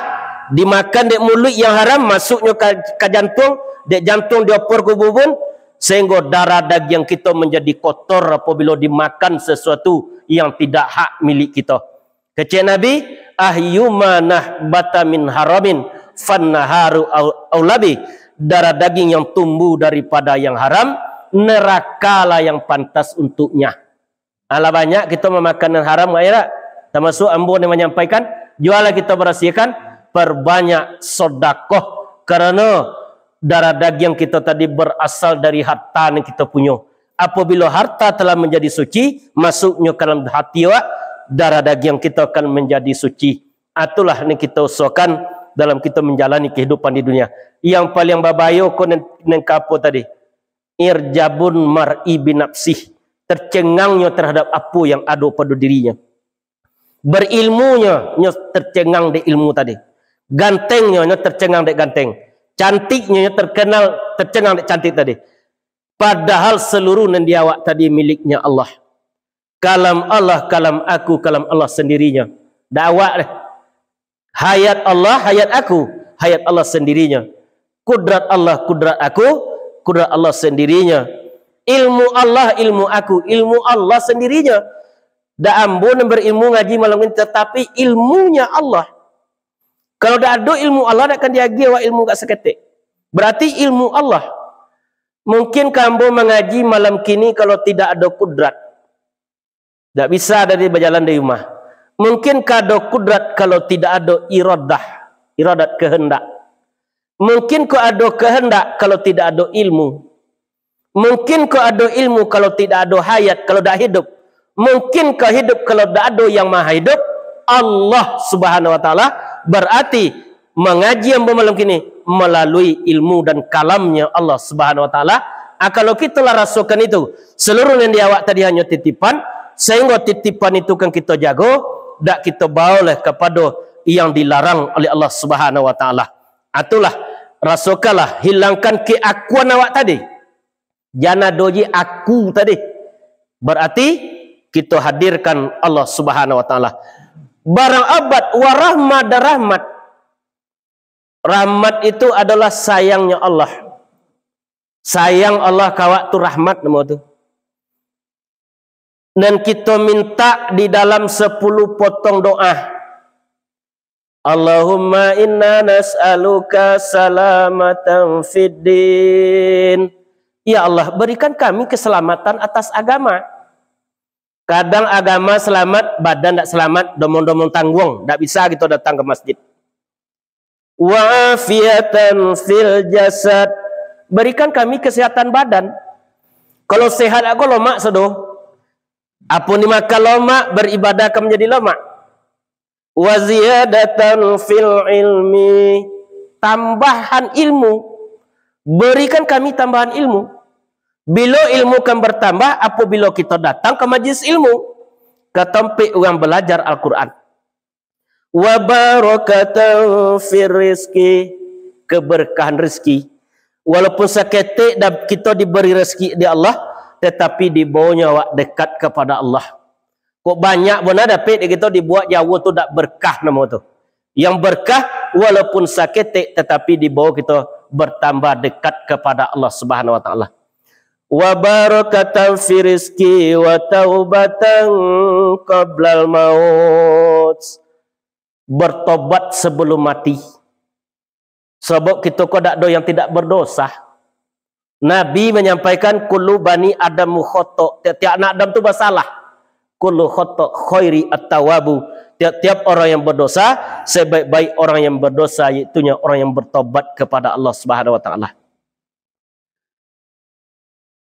dimakan dek mulut yang haram, masuknya ke jantung, dek jantung diopor ke ubun, sehingga darah daging kita menjadi kotor apabila dimakan sesuatu yang tidak hak milik kita. Kecil Nabi, ahyuma nahbata min haramin fannaharu aulabi. Darah daging yang tumbuh daripada yang haram, nerakalah yang pantas untuknya. Alah banyak kita memakan yang haram, tak? Termasuk Ambo yang menyampaikan, jualah kita berhasilkan, perbanyak sodakoh. Kerana darah daging kita tadi berasal dari harta yang kita punya. Apabila harta telah menjadi suci, masuknya ke dalam hati awak, darah daging kita akan menjadi suci. Itulah yang kita usahakan dalam kita menjalani kehidupan di dunia. Yang paling babayo ko nengkapo tadi, irjabun mar'i binafsih, tercengangnya terhadap apa yang ada pada dirinya. Berilmunya tercengang di ilmu tadi, gantengnya tercengang di ganteng, cantiknya tercengang di cantik tadi. Padahal seluruh yang dia awak tadi miliknya Allah. Kalam Allah, kalam aku, kalam Allah sendirinya. Dakwah deh. Hayat Allah, hayat aku, hayat Allah sendirinya. Kudrat Allah, kudrat aku, kudrat Allah sendirinya. Ilmu Allah, ilmu aku, ilmu Allah sendirinya. Dah ambon berilmu ngaji malam ini, tetapi ilmunya Allah. Kalau dah ada ilmu Allah, takkan dia wa ilmu kat seketik. Berarti ilmu Allah. Mungkin kamu mengaji malam kini kalau tidak ada kudrat. Tak bisa dari berjalan dari rumah. Mungkin ada kudrat kalau tidak ada iradat kehendak. Mungkin kau ada kehendak kalau tidak ada ilmu. Mungkin kau ada ilmu kalau tidak ada hayat, kalau tak hidup. Mungkin kau hidup kalau tak ada yang maha hidup, Allah Subhanahu wa taala. Berarti mengaji yang malam kini melalui ilmu dan kalamnya Allah Subhanahu wa taala. Kalau kita lah rasakan itu, seluruh yang diawak tadi hanya titipan, sehingga titipan itu kan kita jaga, tak kita bawa kepada yang dilarang oleh Allah Subhanahu wa taala. Itulah rasakanlah, hilangkan keakuan awak tadi. Jangan doji aku tadi. Berarti kita hadirkan Allah Subhanahu wa taala. Barang abad warahmat dan rahmat. Rahmat itu adalah sayangnya Allah. Sayang Allah kawak tu rahmat nama tu. Dan kita minta di dalam 10 potong doa. Allahumma inna nas'aluka salamatan fid din. Ya Allah, berikan kami keselamatan atas agama. Kadang agama selamat, badan tak selamat, domong-domong tanggung, tak bisa kita datang ke masjid. Wa afiatan fil jasad, berikan kami kesehatan badan. Kalau sehat aku lomak sedoh. Apa ni makan lomak, beribadah akan menjadi lomak. Wa ziyadatan fil ilmi, tambahan ilmu. Berikan kami tambahan ilmu. Bila ilmu kan bertambah apabila kita datang ke majlis ilmu, ke tempat orang belajar Al-Quran. Wa barakatan fir rizki, keberkahan rezeki. Walaupun seketik kita diberi rezeki di Allah, tetapi dibawanya awak dekat kepada Allah. Kok banyak benar dapat kita dibuat jauh tu tak berkah nama tu. Yang berkah walaupun seketik tetapi dibawa kita bertambah dekat kepada Allah Subhanahu wa taala. wa barakatan fi rizqi wa taubatan qablal maut. Bertobat sebelum mati. Sebab kita kok dak do yang tidak berdosa. Nabi menyampaikan kullu bani adamu khata'. Tiap-tiap anak Adam tu bersalah. Kullu khata' khairi at-tawabu. Tiap-tiap orang yang berdosa, sebaik-baik orang yang berdosa, iaitunya orang yang bertobat kepada Allah Subhanahu wa taala.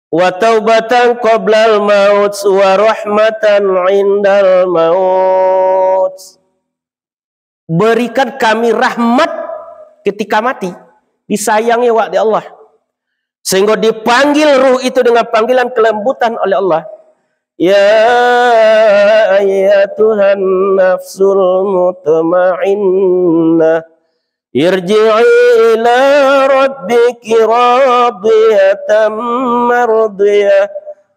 Wa taubatan qablal maut wa rahmatan 'indal maut. Berikan kami rahmat ketika mati, disayangi oleh Allah, sehingga dipanggil ruh itu dengan panggilan kelembutan oleh Allah. Ya ayyatuhan nafsul mutmainnah, irji'i ila rabbiki radiyatan mardiyah,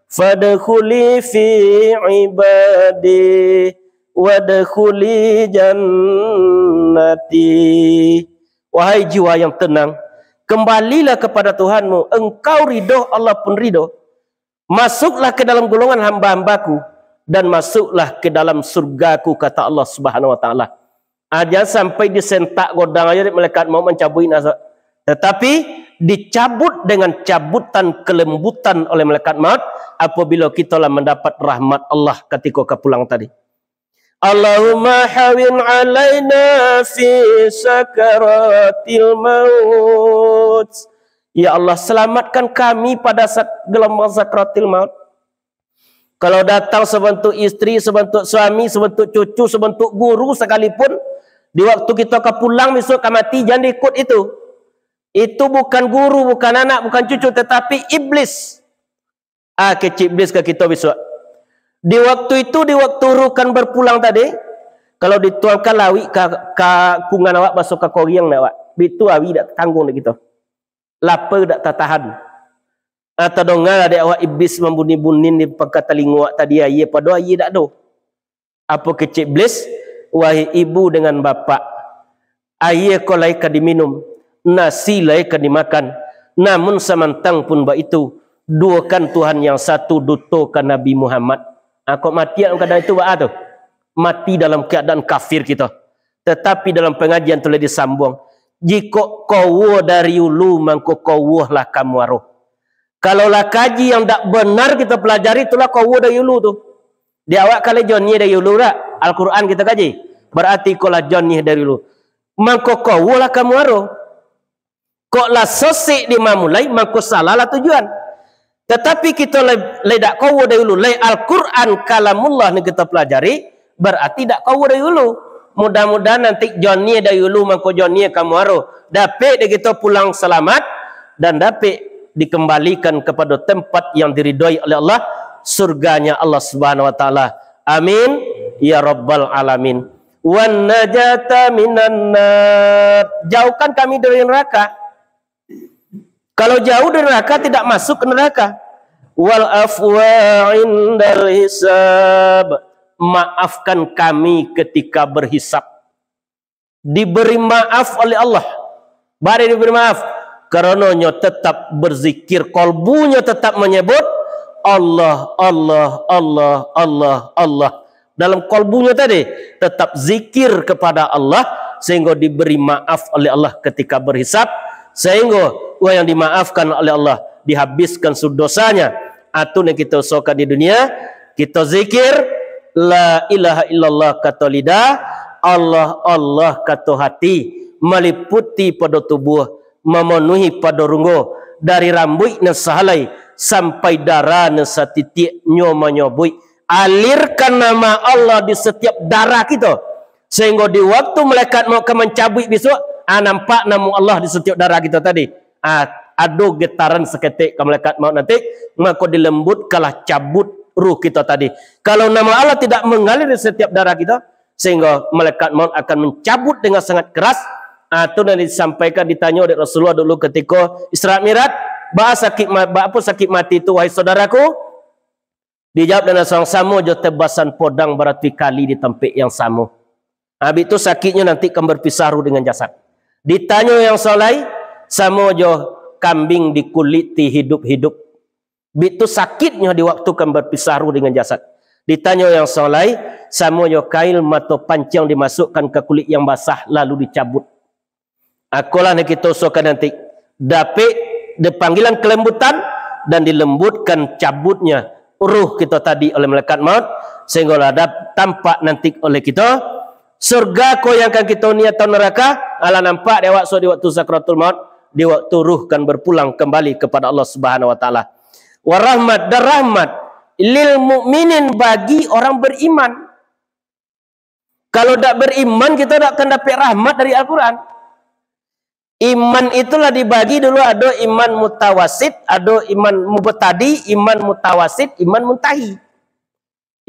fadkhuli fi ibadi wadkhuli jannati. Wahai jiwa yang tenang, kembalilah kepada Tuhanmu, engkau ridho, Allah pun ridho. Masuklah ke dalam golongan hamba-hambaku dan masuklah ke dalam surgaku, kata Allah Subhanahu wa taala. Aja sampai disentak godang aja malaikat mau mencabutin azab. Tetapi dicabut dengan cabutan kelembutan oleh malaikat maut apabila kita lah mendapat rahmat Allah ketika kepulang tadi. Allahumma hawin alaina fi sakaratil maut. Ya Allah, selamatkan kami pada saat gelombang sakaratil maut. Kalau datang sebentuk istri, sebentuk suami, sebentuk cucu, sebentuk guru sekalipun, di waktu kita kepulang besok ke mati, jangan ikut itu. Itu bukan guru, bukan anak, bukan cucu, tetapi iblis. Kecil iblis ke kita besok. Di waktu itu, di waktu ruh kan berpulang tadi, kalau dituangkan lawi ke kungan awak masuk ke koriang awak, itu awi tak tanggung kita. Lapar tak tahan. Atau dongal ada awak iblis membuni-bunin di pangkat telinga awak tadi ayah pada ayah tak do. Apa kecil iblis? Wahai ibu dengan bapa, ayah kau laikan diminum, nasi laikan dimakan. Namun samantang pun bak itu, duakan Tuhan yang satu, dutokan Nabi Muhammad. Kau mati dalam keadaan itu bak tu. Mati dalam keadaan kafir kita. Tetapi dalam pengajian telah disambung, jika kau dari ulu, maka kau lah kamu aruh. Kalaulah kaji yang tak benar kita pelajari, itulah kau dari ulu tu. Di awak kali Johnny dari ulu tak? Al-Quran kita kaji. Berarti kau lah Johnny dari ulu. Maka kau lah kamu aruh. Kau lah sosik di mamulai, maka salah lah tujuan. Tetapi kita ledak kau dari ulu. Lay Al-Quran kalamullah ni kita pelajari, berarti tak kau dari ulu. Mudah-mudahan nanti Johnny dari ulu, maka Johnny kamu aruh. Dapat dia kita pulang selamat dan dapat dikembalikan kepada tempat yang diridhoi oleh Allah, surganya Allah Subhanahu wa taala. Amin ya rabbal alamin. Wan najata minan nar. Jauhkan kami dari neraka. Kalau jauh dari neraka tidak masuk ke neraka. Wal afwa indal hisab. Maafkan kami ketika berhisab. Diberi maaf oleh Allah. Bari diberi maaf. Karenanya tetap berzikir, kolbunya tetap menyebut Allah, Allah, Allah, Allah, Allah. Dalam kolbunya tadi tetap zikir kepada Allah sehingga diberi maaf oleh Allah ketika berhisab, sehingga orang yang dimaafkan oleh Allah dihabiskan dosanya. Atau yang kita usahakan di dunia, kita zikir la ilaha illallah kata lidah, Allah, Allah kata hati, meliputi pada tubuh, memenuhi pada runggu, dari rambut na sahalai sampai darah na satitik nyoma nyobui. Alirkan nama Allah di setiap darah kita, sehingga di waktu malaikat mau mencabut besok, nampak nama Allah di setiap darah kita tadi. Ada getaran seketik ke malaikat mau nanti, maka dilembutkanlah cabut ruh kita tadi. Kalau nama Allah tidak mengalir di setiap darah kita, sehingga malaikat maut akan mencabut dengan sangat keras. Itu yang disampaikan, ditanya oleh Rasulullah dulu ketika Isra Mi'raj, apa sakit mati itu wahai saudaraku? Dijawab dengan seorang sama je tebasan podang berarti kali di tempat yang sama. Habis itu sakitnya nanti akan berpisah ruh dengan jasad. Ditanya yang solai, sama je kambing dikuliti hidup-hidup. Bitu sakitnya di waktu kan berpisah ruh dengan jasad. Ditanya yang soleh, samoyo kail mato pancang dimasukkan ke kulit yang basah lalu dicabut. Akulah nak kita usahakan nanti dapat dipanggilan kelembutan dan dilembutkan cabutnya ruh kita tadi oleh malaikat maut sehingga ada tampak nanti oleh kita surga ko yang akan kita niat atau neraka ala nampak di waktu sakratul maut, di waktu ruh kan berpulang kembali kepada Allah Subhanahu wa taala. Warahmat dan rahmat lil mukminin bagi orang beriman. Kalau tak beriman kita tak akan dapat rahmat dari Al-Quran. Iman itulah dibagi dulu, ada iman mutawasid, ada iman mubtadi, iman mutawasid, iman muntahi.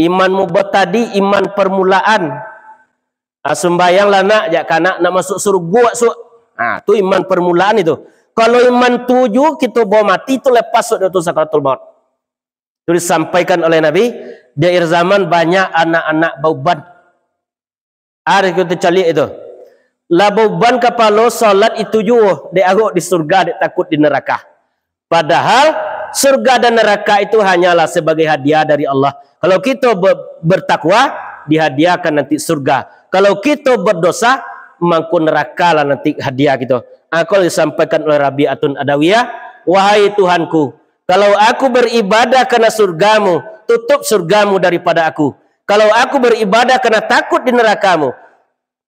Iman mubtadi, iman permulaan. Sembayang lah nak masuk surga, tu iman permulaan itu. Kalau iman tujuh kita bawa mati itu lepas itu sakratul maut. Itu disampaikan oleh Nabi, di akhir zaman banyak anak-anak bauban. Ada kita cari itu. La bauban kepala salat itu juga dia agak di surga, dia takut di neraka. Padahal surga dan neraka itu hanyalah sebagai hadiah dari Allah. Kalau kita bertakwa, dihadiahkan nanti surga. Kalau kita berdosa, mangku neraka lah nanti hadiah kita. Aku disampaikan oleh Rabi'atun Adawiyah, wahai Tuhanku, kalau aku beribadah karena surgamu, tutup surgamu daripada aku. Kalau aku beribadah karena takut di nerakamu,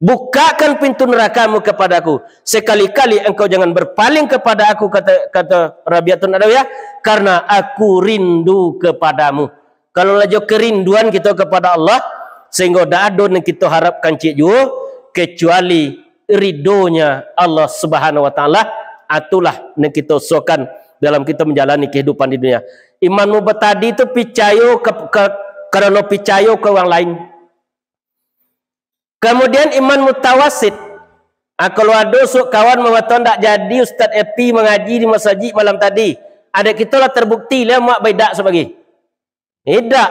bukakan pintu nerakamu kepadaku. Sekali-kali engkau jangan berpaling kepada aku, kata Rabi'atun Adawiyah, karena aku rindu kepadamu. Kalau laju kerinduan kita kepada Allah, sehingga tak ada yang kita harapkan cik juga, kecuali ridhonya Allah Subhanahu wa taala. Itulah yang kita usahakan dalam kita menjalani kehidupan di dunia. Imanmu tadi itu percaya karena percaya ke orang lain. Kemudian iman mutawasid. Kalau ada kawan mengatakan tak jadi Ustaz Epi mengaji di masjid malam tadi, ada kita lah terbukti lah mak beda sebagai. Tidak.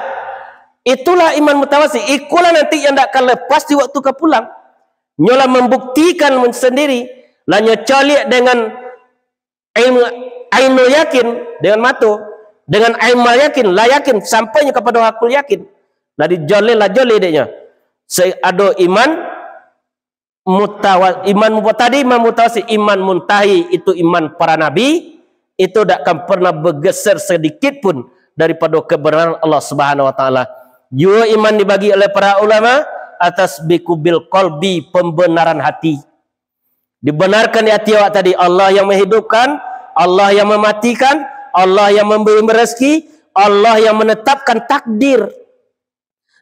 Itulah iman mutawasid. Ikulah nanti yang tak akan lepas di waktu ke pulang. Nyolah membuktikan sendiri. Lah nyocolik dengan ainul yakin, dengan mata, dengan aimal yakin, la yakin, sampainya kepada hakul yakin. Lah dijoleh lah joleh dia. Ada iman mutawasid, iman muntahi, itu iman para nabi, itu tak akan pernah bergeser sedikit pun daripada kebenaran Allah Subhanahu wa taala. Juga iman dibagi oleh para ulama atas bikubil qalbi, pembenaran hati. Dibenarkan di hati awak tadi, Allah yang menghidupkan, Allah yang mematikan, Allah yang memberi rezeki, Allah yang menetapkan takdir.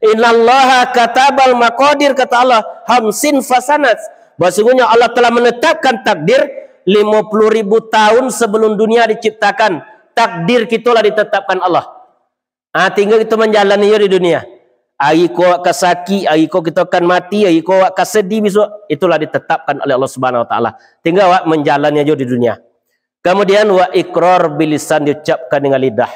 Innallaha katabal maqadir, kata Allah, hamsin fasanat. Bahasanya Allah telah menetapkan takdir 50.000 tahun sebelum dunia diciptakan. Takdir kita lah ditetapkan Allah. Tinggal kita menjalani di dunia. Hari kau akan sakit, hari kau kita akan mati, hari kau akan sedih besok. Itulah ditetapkan oleh Allah Subhanahu wa taala. Tinggal awak menjalani aja di dunia. Kemudian wa iqrar bilisan, diucapkan dengan lidah.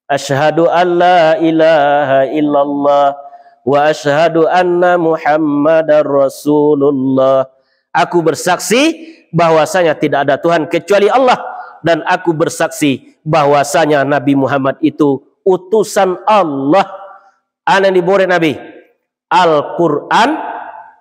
Asyhadu an la ilaha illallah wa asyhadu anna Muhammadar Rasulullah. Aku bersaksi bahwasanya tidak ada Tuhan kecuali Allah, dan aku bersaksi bahwasanya Nabi Muhammad itu utusan Allah. Ana diberi Nabi Al-Quran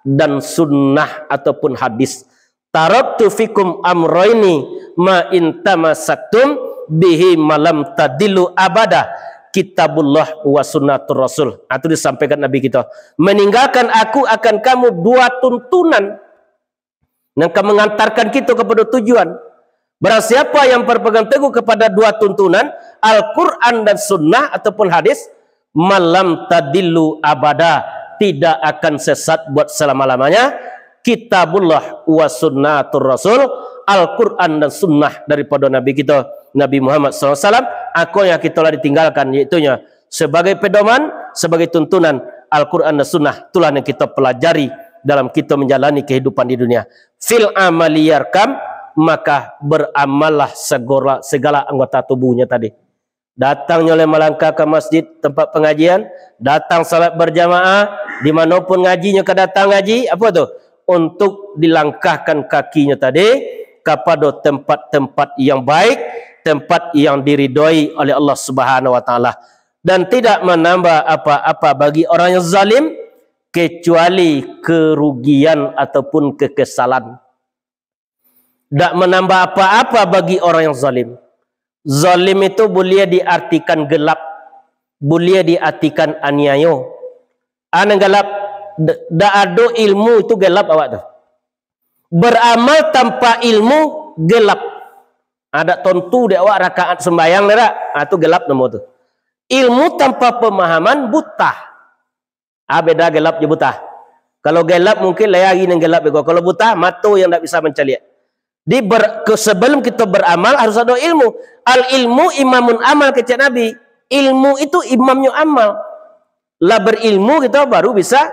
dan sunnah ataupun hadis. Taraktu fikum amroini ma intamasaktum bihi malam tadilu abada, kitabullah wa sunnatur rasul. Itu disampaikan Nabi kita. Meninggalkan aku akan kamu dua tuntunan yang akan mengantarkan kita kepada tujuan. Barang siapa yang berpegang teguh kepada dua tuntunan, Al-Quran dan sunnah ataupun hadis, malam tadilu abada, tidak akan sesat buat selama-lamanya. Kitabullah wa sunnatur rasul, Al-Quran dan sunnah daripada Nabi kita Nabi Muhammad SAW. Aku yang kita telah ditinggalkan, yaitunya sebagai pedoman, sebagai tuntunan Al-Quran dan sunnah. Itulah yang kita pelajari dalam kita menjalani kehidupan di dunia. Fil amaliyarkam, maka beramallah segala anggota tubuhnya tadi. Datangnya oleh melangkah ke masjid tempat pengajian, datang salat berjamaah, dimanapun ngajinya ke datang ngaji, apa tu? Untuk dilangkahkan kakinya tadi kepada tempat-tempat yang baik, tempat yang diridhoi oleh Allah Subhanahu wa taala, dan tidak menambah apa-apa bagi orang yang zalim kecuali kerugian ataupun kekesalan. Tak menambah apa-apa bagi orang yang zalim. Zalim itu boleh diartikan gelap, boleh diartikan aniaya. Ana gelap, dak ada ilmu itu gelap awak tu. Beramal tanpa ilmu gelap. Ada tentu dia awak rakaat sembahyang dak? Itu gelap nama tu. Ilmu tanpa pemahaman buta. Beda gelap je buta. Kalau gelap mungkin lagi yang gelap juga. Kalau buta mata yang tak bisa menceliak. Sebelum kita beramal harus ada ilmu. Al ilmu imamun amal kata Nabi. Ilmu itu imamnya amal. Lah berilmu kita baru bisa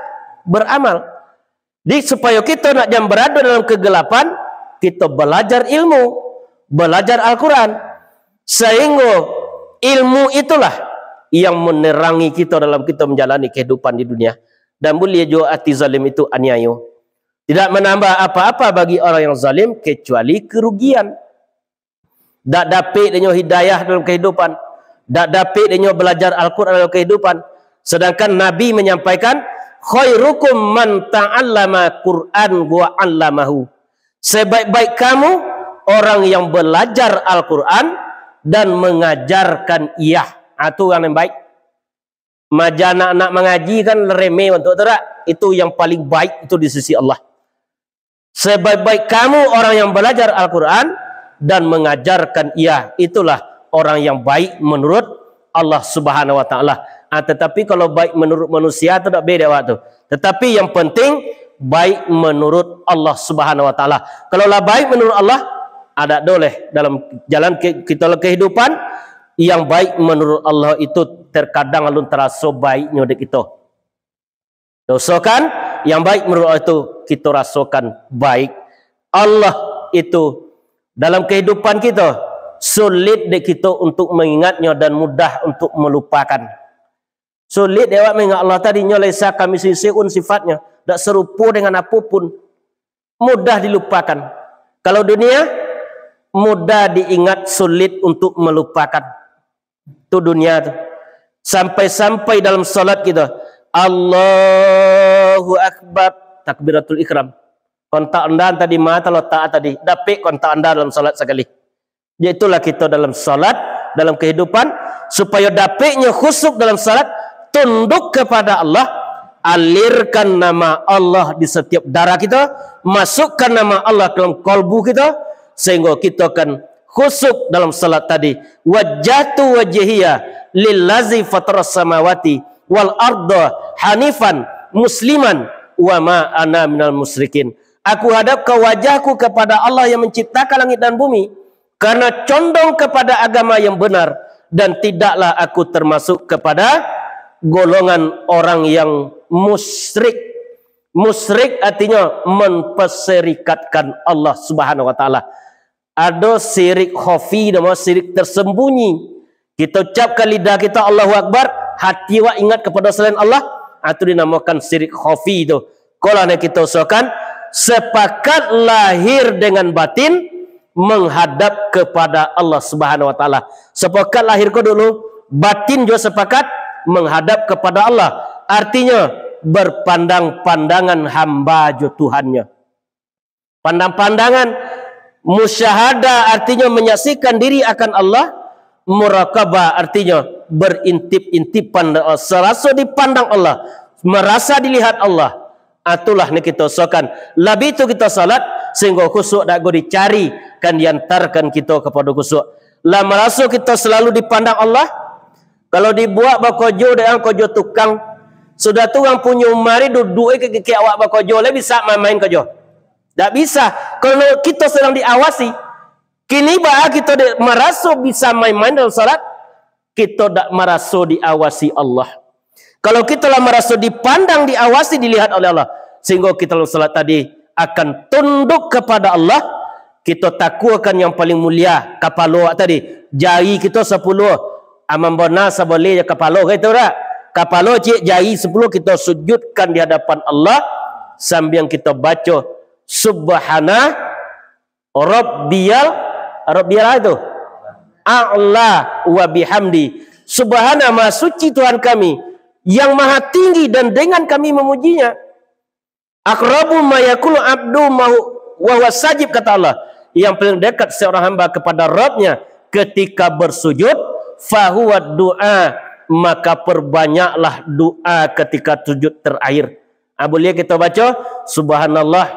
beramal. Supaya kita nak jangan berada dalam kegelapan, kita belajar ilmu, belajar Al-Quran. Sehingga ilmu itulah yang menerangi kita dalam kita menjalani kehidupan di dunia. Dan boleh juga hati zalim itu aniaya. Tidak menambah apa-apa bagi orang yang zalim kecuali kerugian. Tak dapat dia hidayah dalam kehidupan. Tak dapat dia belajar Al-Quran dalam kehidupan. Sedangkan Nabi menyampaikan, khairukum man ta'allama Qur'an wa 'allamahu. Sebaik-baik kamu orang yang belajar Al-Quran dan mengajarkan ia. Itu yang baik. Maja anak-anak mengaji kan remeh untuk terak. Itu yang paling baik itu di sisi Allah. Sebaik-baik kamu orang yang belajar Al-Quran dan mengajarkan ia. Itulah orang yang baik menurut Allah Subhanahu wa taala. Tetapi kalau baik menurut manusia itu tak beda waktu. Tetapi yang penting baik menurut Allah Subhanahu wa taala. Kalau lah baik menurut Allah, ada boleh dalam jalan kita kehidupan yang baik menurut Allah itu terkadang alun terasa baiknya dek kita. Dosakan yang baik menurut Allah itu kita rasakan baik. Allah itu dalam kehidupan kita sulit dek kita untuk mengingatnya dan mudah untuk melupakan. Sulit dia mengingat Allah tadinya laisa kami sisiun sifatnya, tak serupa dengan apapun, mudah dilupakan. Kalau dunia mudah diingat, sulit untuk melupakan. Itu dunia tu. Sampai-sampai dalam salat kita, Allahu Akbar, takbiratul ikram. Kontak anda tadi mata lo taat tadi, dapat kontak anda dalam salat sekali. Itulah kita dalam salat, dalam kehidupan, supaya dapatnya khusyuk dalam salat. Tunduk kepada Allah, alirkan nama Allah di setiap darah kita, masukkan nama Allah dalam kalbu kita, sehingga kita akan khusyuk dalam salat tadi. Wajjahtu wajhiya lillazi fataras samawati wal arda hanifan musliman wa ma ana minal musyrikin. Aku hadapkan wajahku kepada Allah yang menciptakan langit dan bumi, karena condong kepada agama yang benar, dan tidaklah aku termasuk kepada golongan orang yang musyrik. Musyrik artinya memperserikatkan Allah Subhanahu wa taala. Ada syirik khafi, nama syirik tersembunyi. Kita ucapkan lidah kita Allahu Akbar, hati wa ingat kepada selain Allah, itu dinamakan syirik khafi itu. Kalau kita usahakan sepakat lahir dengan batin menghadap kepada Allah Subhanahu wa taala. Sepakat lahir ko dulu, batin juga sepakat menghadap kepada Allah. Artinya berpandang-pandangan hamba jo Tuhannya. Pandang-pandangan, musyahadah artinya menyaksikan diri akan Allah. Murakabah artinya berintip-intipan, serasa dipandang Allah, merasa dilihat Allah. Itulah ni kita usahakan. Lebih itu kita salat sehingga khusyuk tak go dicari kan diantarkan kita kepada khusyuk. Lah merasa kita selalu dipandang Allah. Kalau dibuat bakojo dengan kojo tukang, sudah tukang punya umari duduk ke awak bakojo, le bisa main kojo. Tak bisa. Kalau kita sedang diawasi, kini bah kita merasa bisa main-main dalam salat, kita tak merasa diawasi Allah. Kalau kita lah merasa dipandang, diawasi, dilihat oleh Allah, sehingga kita dalam salat tadi akan tunduk kepada Allah. Kita takutkan yang paling mulia kapalo tadi, jari kita 10. Amam bona saboleh kepala gitu dah. Kepala cik jari 10 kita sujudkan di hadapan Allah sambil kita baca subhana rabbiyal itu. a'la wa bihamdi. Subhana, maha suci Tuhan kami yang maha tinggi dan dengan kami memujinya. Aqrabu ma yakulu abdu wa huwa sajib, kata Allah. Yang paling dekat seorang hamba kepada Rabbnya ketika bersujud, fahuwa doa, maka perbanyaklah doa ketika sujud terakhir. Boleh kita baca subhanallah,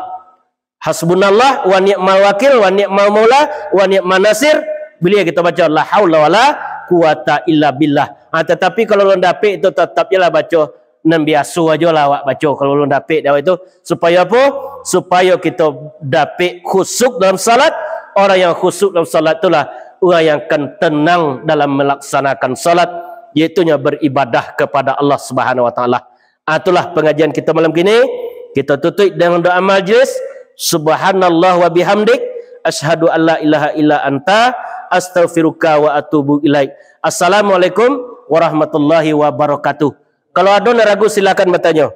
hasbunallah, wa ni'mal wakil, wa ni'mal maula, wa ni'man nasir. Boleh kita baca la haula wala quwata illa billah. Tetapi kalau lu dapik itu tetap jelah baca nan biasa aja lah awak baca kalau lu dapik dah itu. Supaya apa? Supaya kita dapik khusyuk dalam salat. Orang yang khusyuk dalam salat itulah orang yang akan tenang dalam melaksanakan salat, iaitunya beribadah kepada Allah Subhanahu wa taala. Itulah pengajian kita malam kini. Kita tutup dengan doa majlis. Subhanallah wa bihamdik, asyhadu an la ilaha illa anta, astaghfiruka wa atubu ilaik. Assalamualaikum warahmatullahi wabarakatuh. Kalau ada yang ragu silakan bertanya.